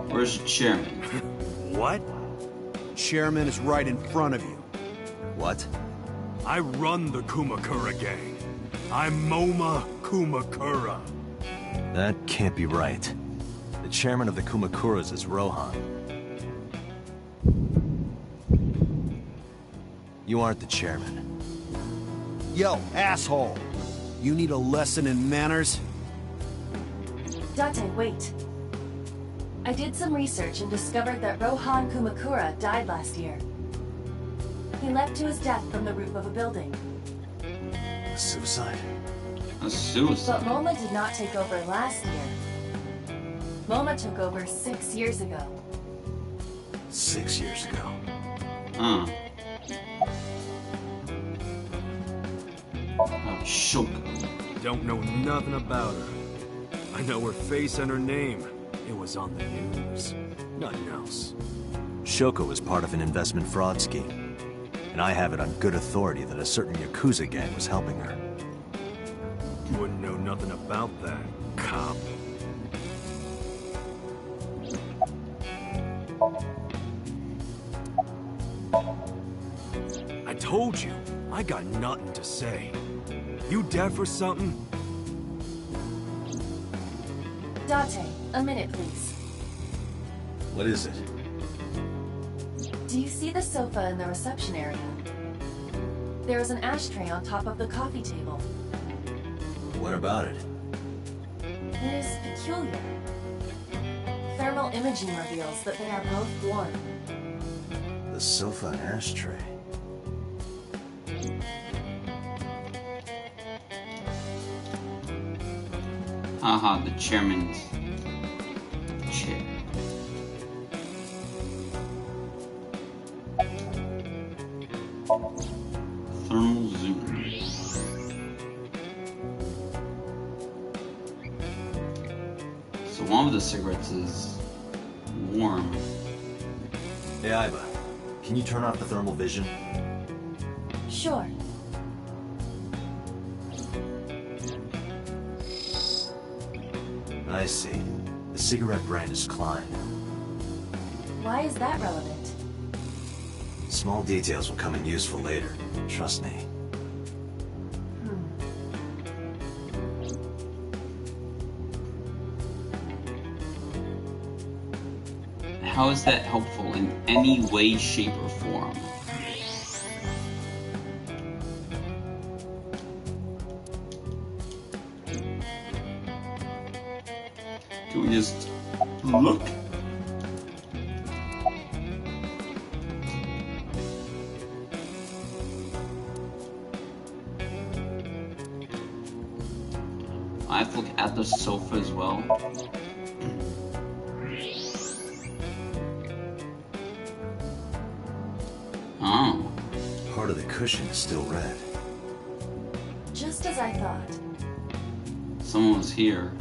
Where's the chairman? What? Chairman is right in front of you. What? I run the Kumakura gang. I'm Moma Kumakura. That can't be right. The chairman of the Kumakuras is Rohan. You aren't the chairman. Yo, asshole! You need a lesson in manners? Date, wait. I did some research and discovered that Rohan Kumakura died last year. He leapt to his death from the roof of a building. A suicide? A suicide? But Moma did not take over last year. Moma took over 6 years ago. 6 years ago. Huh. Shoko. Don't know nothing about her. I know her face and her name. It was on the news. Nothing else. Shoko was part of an investment fraud scheme. And I have it on good authority that a certain Yakuza gang was helping her. Wouldn't know nothing about that, cop. I told you, I got nothing to say. You deaf or something? Date, a minute, please. What is it? Do you see the sofa in the reception area? There is an ashtray on top of the coffee table. What about it? It is peculiar. Thermal imaging reveals that they are both warm. The sofa and ashtray. Haha, the chairman's chair. Thermal zoom. So one of the cigarettes is warm. Hey, Iva. Can you turn off the thermal vision? Sure. I see. The cigarette brand is Klein. Why is that relevant? Small details will come in useful later. Trust me. How is that helpful in any way, shape, or form? Can we just look? I have to look at the sofa as well. Oh. Part of the cushion is still red. Just as I thought. Someone was here.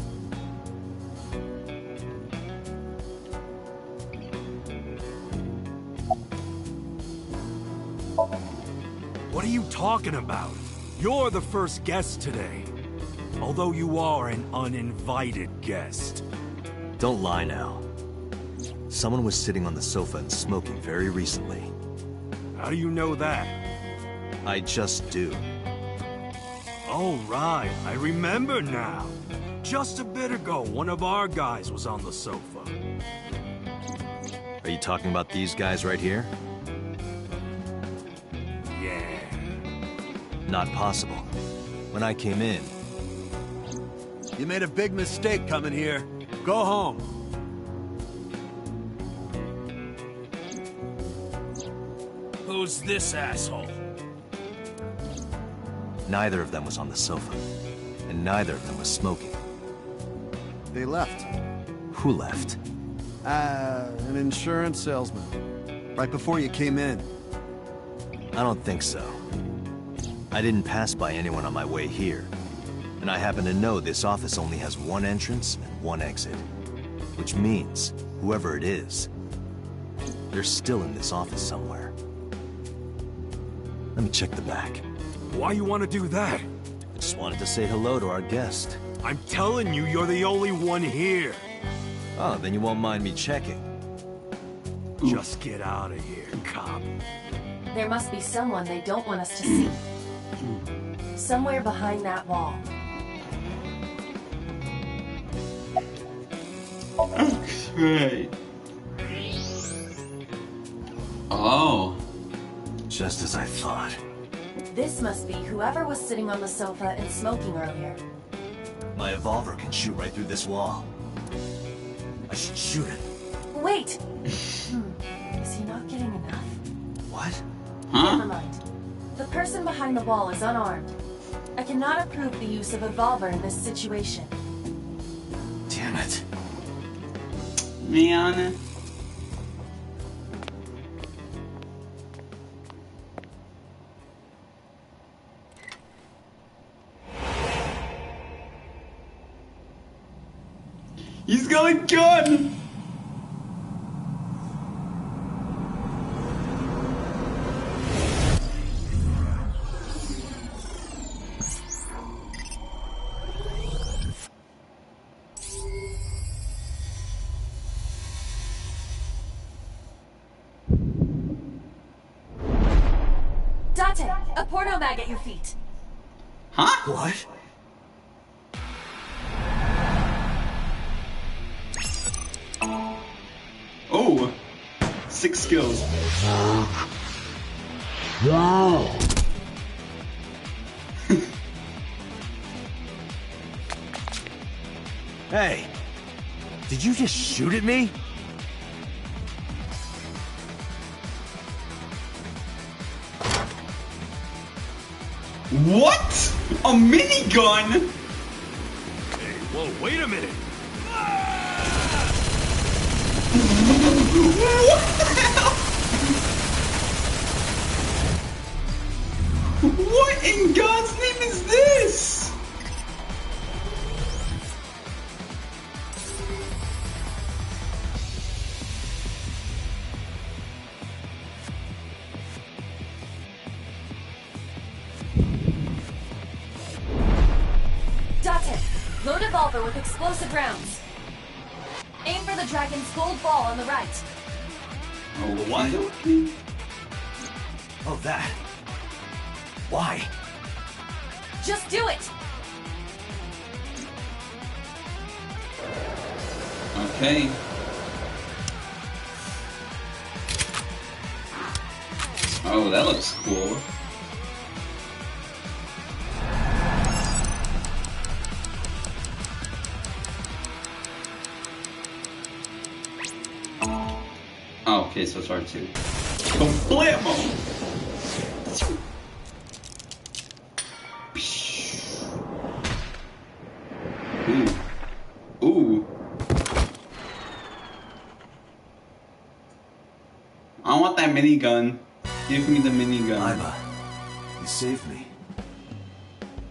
What are you talking about? You're the first guest today. Although you are an uninvited guest. Don't lie now. Someone was sitting on the sofa and smoking very recently. How do you know that? I just do. Oh, right. I remember now. Just a bit ago, one of our guys was on the sofa. Are you talking about these guys right here? Yeah. Not possible. When I came in... You made a big mistake coming here. Go home. Who's this asshole? Neither of them was on the sofa. And neither of them was smoking. They left. Who left? An insurance salesman. Right before you came in. I don't think so. I didn't pass by anyone on my way here. And I happen to know this office only has one entrance and one exit. Which means, whoever it is, they're still in this office somewhere. Let me check the back. Why you want to do that? I just wanted to say hello to our guest. I'm telling you, you're the only one here. Oh, then you won't mind me checking. Just get out of here, cop. There must be someone they don't want us to see. Somewhere behind that wall. Right. Oh. Just as I thought. This must be whoever was sitting on the sofa and smoking earlier. My revolver can shoot right through this wall. I should shoot it. Wait! Is he not getting enough? What? Huh? Never mind. The person behind the wall is unarmed. I cannot approve the use of a revolver in this situation. Damn it. Man. He's got a gun! Date, a porno mag at your feet. Huh? What? Oh, 6 skills. Hey! Did you just shoot at me? What? A minigun? Hey, whoa, wait a minute! What the hell? What in God's name is this? Date, load a revolver with explosive rounds. Aim for the dragon's gold ball on the right. Oh, what? Oh, that. Why? Just do it! Okay. Oh, that looks cool. Oh, okay, so it's R2. Kablamo! Ooh. Ooh. I want that minigun. Give me the minigun. Iva, you saved me.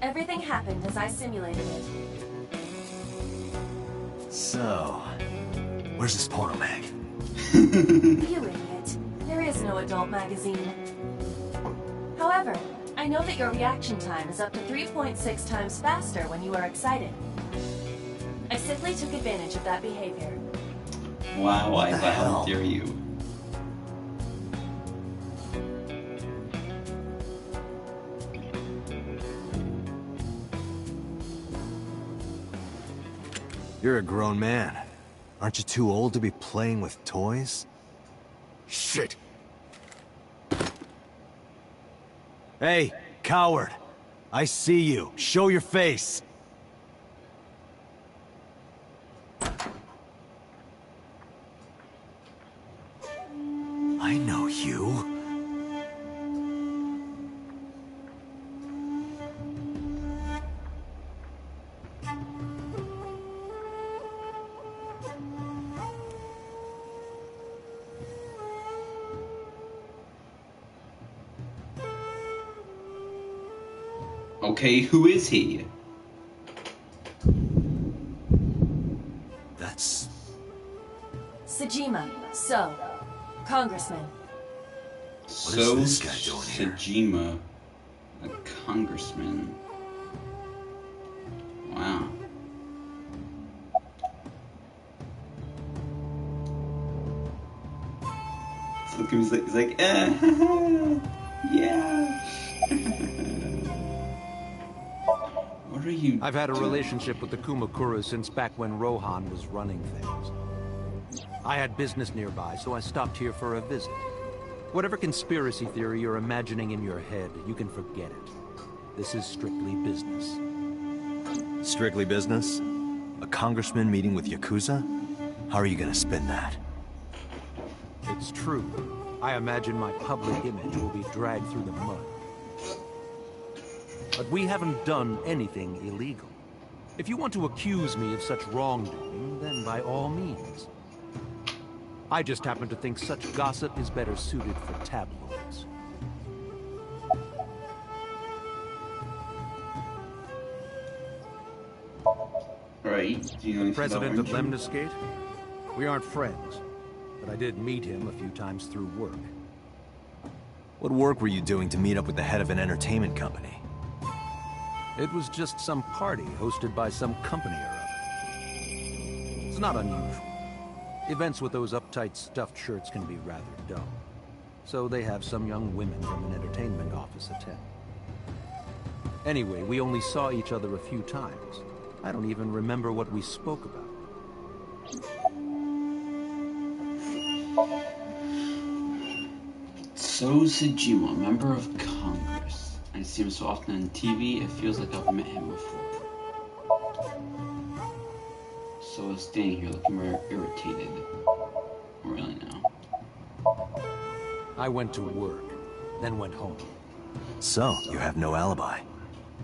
Everything happened as I simulated it. So, where's this porno mag? You idiot. There is no adult magazine. However, I know that your reaction time is up to 3.6 times faster when you are excited. I simply took advantage of that behavior. Wow, Iva, how dare you? You're a grown man. Aren't you too old to be playing with toys? Shit! Hey, coward! I see you. Show your face! I know you. Okay, who is he? That's... Sejima, so, Congressman. What is this guy doing here? Sejima, a congressman. Wow. So look, he's like, yeah. What are you I've had a doing? relationship with the Kumakuras since back when Rohan was running things. I had business nearby, so I stopped here for a visit. Whatever conspiracy theory you're imagining in your head, you can forget it. This is strictly business. Strictly business? A congressman meeting with Yakuza? How are you gonna spin that? It's true. I imagine my public image will be dragged through the mud. But we haven't done anything illegal. If you want to accuse me of such wrongdoing, then by all means. I just happen to think such gossip is better suited for tabloids. Right. Do you know anything President about of Orange? Lemniscate? We aren't friends, but I did meet him a few times through work. What work were you doing to meet up with the head of an entertainment company? It was just some party hosted by some company or other. It's not unusual. Events with those uptight stuffed shirts can be rather dull. So they have some young women from an entertainment office attend. Anyway, we only saw each other a few times. I don't even remember what we spoke about. So Sejima, member of Congress. I see him so often on TV, it feels like I've met him before. So I was standing here looking very irritated. Really now. I went to work, then went home. So, you have no alibi?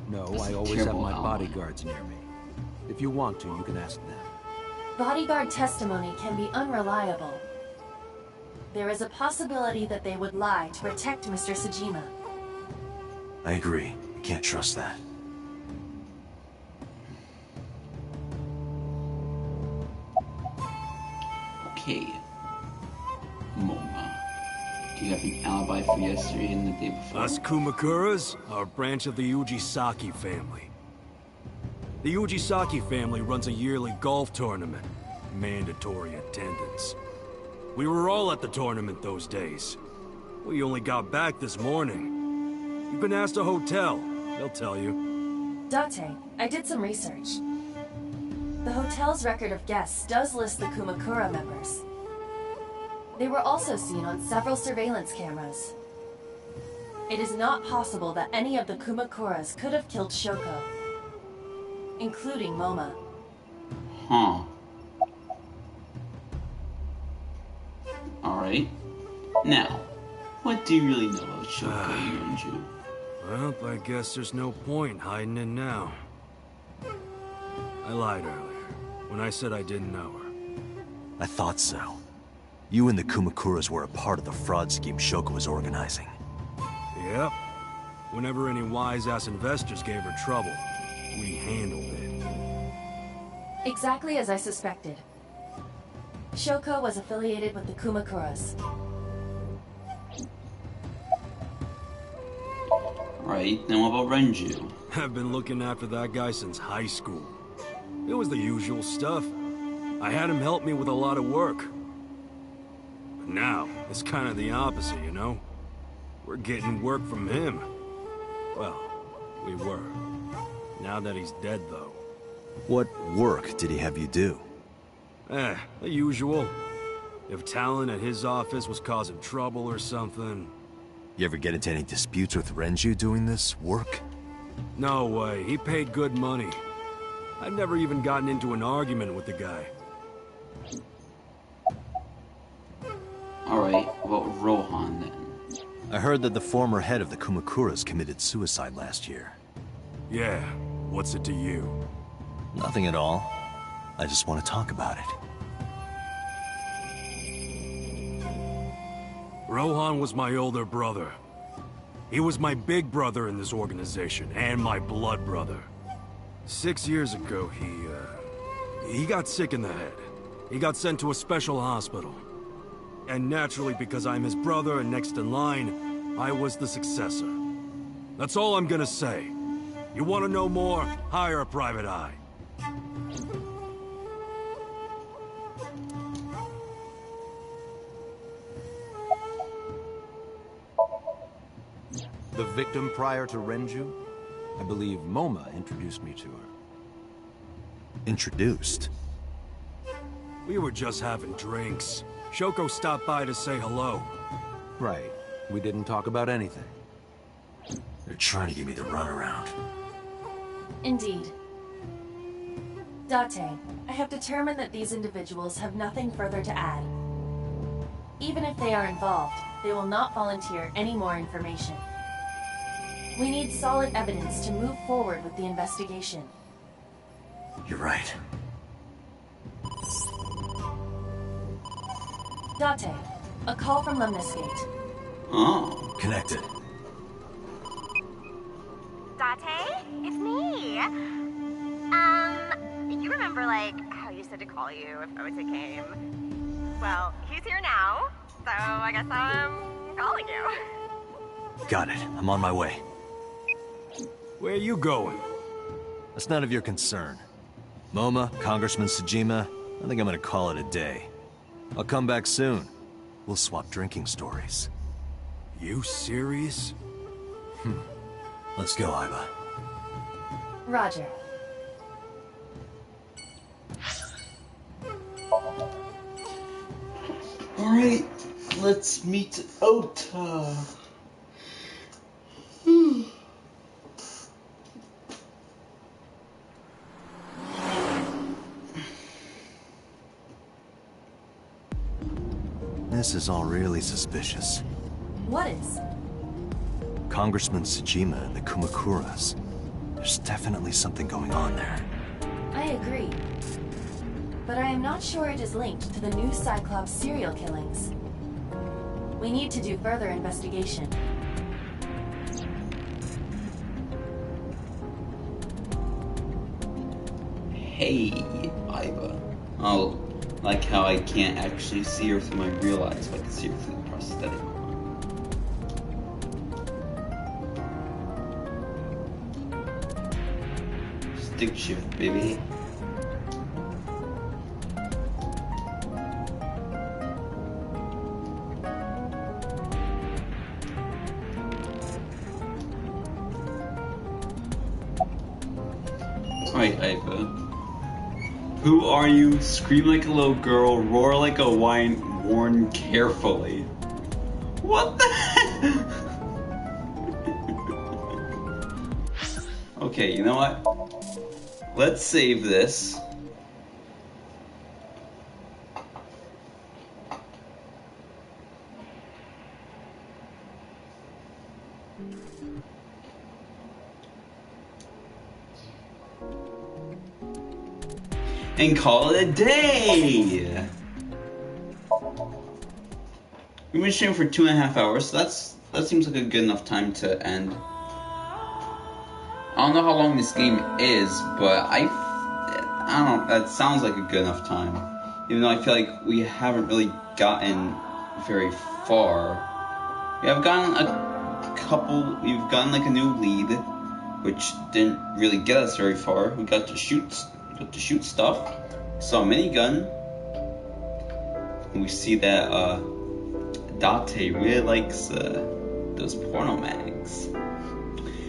No, That's I a always have terrible my alibi. bodyguards near me. If you want to, you can ask them. Bodyguard testimony can be unreliable. There is a possibility that they would lie to protect Mr. Sejima. I agree. You can't trust that. Okay. Moma. Do you have an alibi for yesterday and the day before? Us Kumakuras are a branch of the Ujisaki family. The Ujisaki family runs a yearly golf tournament. Mandatory attendance. We were all at the tournament those days. We only got back this morning. You can ask the hotel. They'll tell you. Date, I did some research. The hotel's record of guests does list the Kumakura members. They were also seen on several surveillance cameras. It is not possible that any of the Kumakuras could have killed Shoko, including Moma. Huh. Alright. Now, what do you really know about Shoko Renju? Well, I guess there's no point hiding it now. I lied earlier, when I said I didn't know her. I thought so. You and the Kumakuras were a part of the fraud scheme Shoko was organizing. Yep. Whenever any wise-ass investors gave her trouble, we handled it. Exactly as I suspected. Shoko was affiliated with the Kumakuras. Right, then what about Renju? I've been looking after that guy since high school. It was the usual stuff. I had him help me with a lot of work. But now, it's kind of the opposite, you know? We're getting work from him. Well, we were. Now that he's dead, though. What work did he have you do? The usual. If Talon at his office was causing trouble or something... You ever get into any disputes with Renju doing this work? No way. He paid good money. I've never even gotten into an argument with the guy. Alright, about Rohan then. I heard that the former head of the Kumakuras committed suicide last year. Yeah, what's it to you? Nothing at all. I just want to talk about it. Rohan was my older brother. He was my big brother in this organization, and my blood brother. 6 years ago, he got sick in the head. He got sent to a special hospital. And naturally, because I'm his brother and next in line, I was the successor. That's all I'm gonna say. You want to know more? Hire a private eye. The victim prior to Renju? I believe Moma introduced me to her. Introduced? We were just having drinks. Shoko stopped by to say hello. Right. We didn't talk about anything. They're trying to give me the runaround. Indeed. Date, I have determined that these individuals have nothing further to add. Even if they are involved, they will not volunteer any more information. We need solid evidence to move forward with the investigation. You're right. Date, a call from Lemniscate. Oh. Connected. Date? It's me! You remember, like, how you said to call you if Ota came? Well, he's here now, so I guess I'm calling you. Got it. I'm on my way. Where are you going? That's none of your concern. Moma, Congressman Tsujima, I think I'm gonna call it a day. I'll come back soon. We'll swap drinking stories. You serious? Let's go, Aiba. Roger. Alright, let's meet Ota. This is all really suspicious. What is? Congressman Tsujima and the Kumakuras. There's definitely something going on there. I agree. But I am not sure it is linked to the new Cyclops serial killings. We need to do further investigation. Hey, Aiba. Oh, like how I can't actually see her through my real eyes, but I can see her through the prosthetic one. Stick shift, baby. Alright, Aiba. Who are you? Scream like a little girl, roar like a lion, warn carefully. What the heck? Okay, you know what? Let's save this. And call it a day! We've been streaming for 2.5 hours, so that seems like a good enough time to end. I don't know how long this game is, but I don't know, that sounds like a good enough time. Even though I feel like we haven't really gotten very far. We have gotten we've gotten like a new lead, which didn't really get us very far. We got to shoot stuff. Saw a minigun. And we see that Date really likes those porno mags.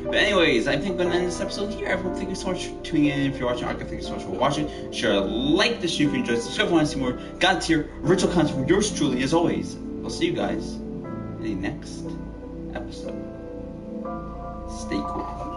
But anyways, I think I'm going to end this episode here. Everyone, thank you so much for tuning in. If you're watching, thank you so much for watching. Share, like this stream if you enjoyed. Subscribe if you want to see more God tier original content from yours truly. As always, I'll see you guys in the next episode. Stay cool.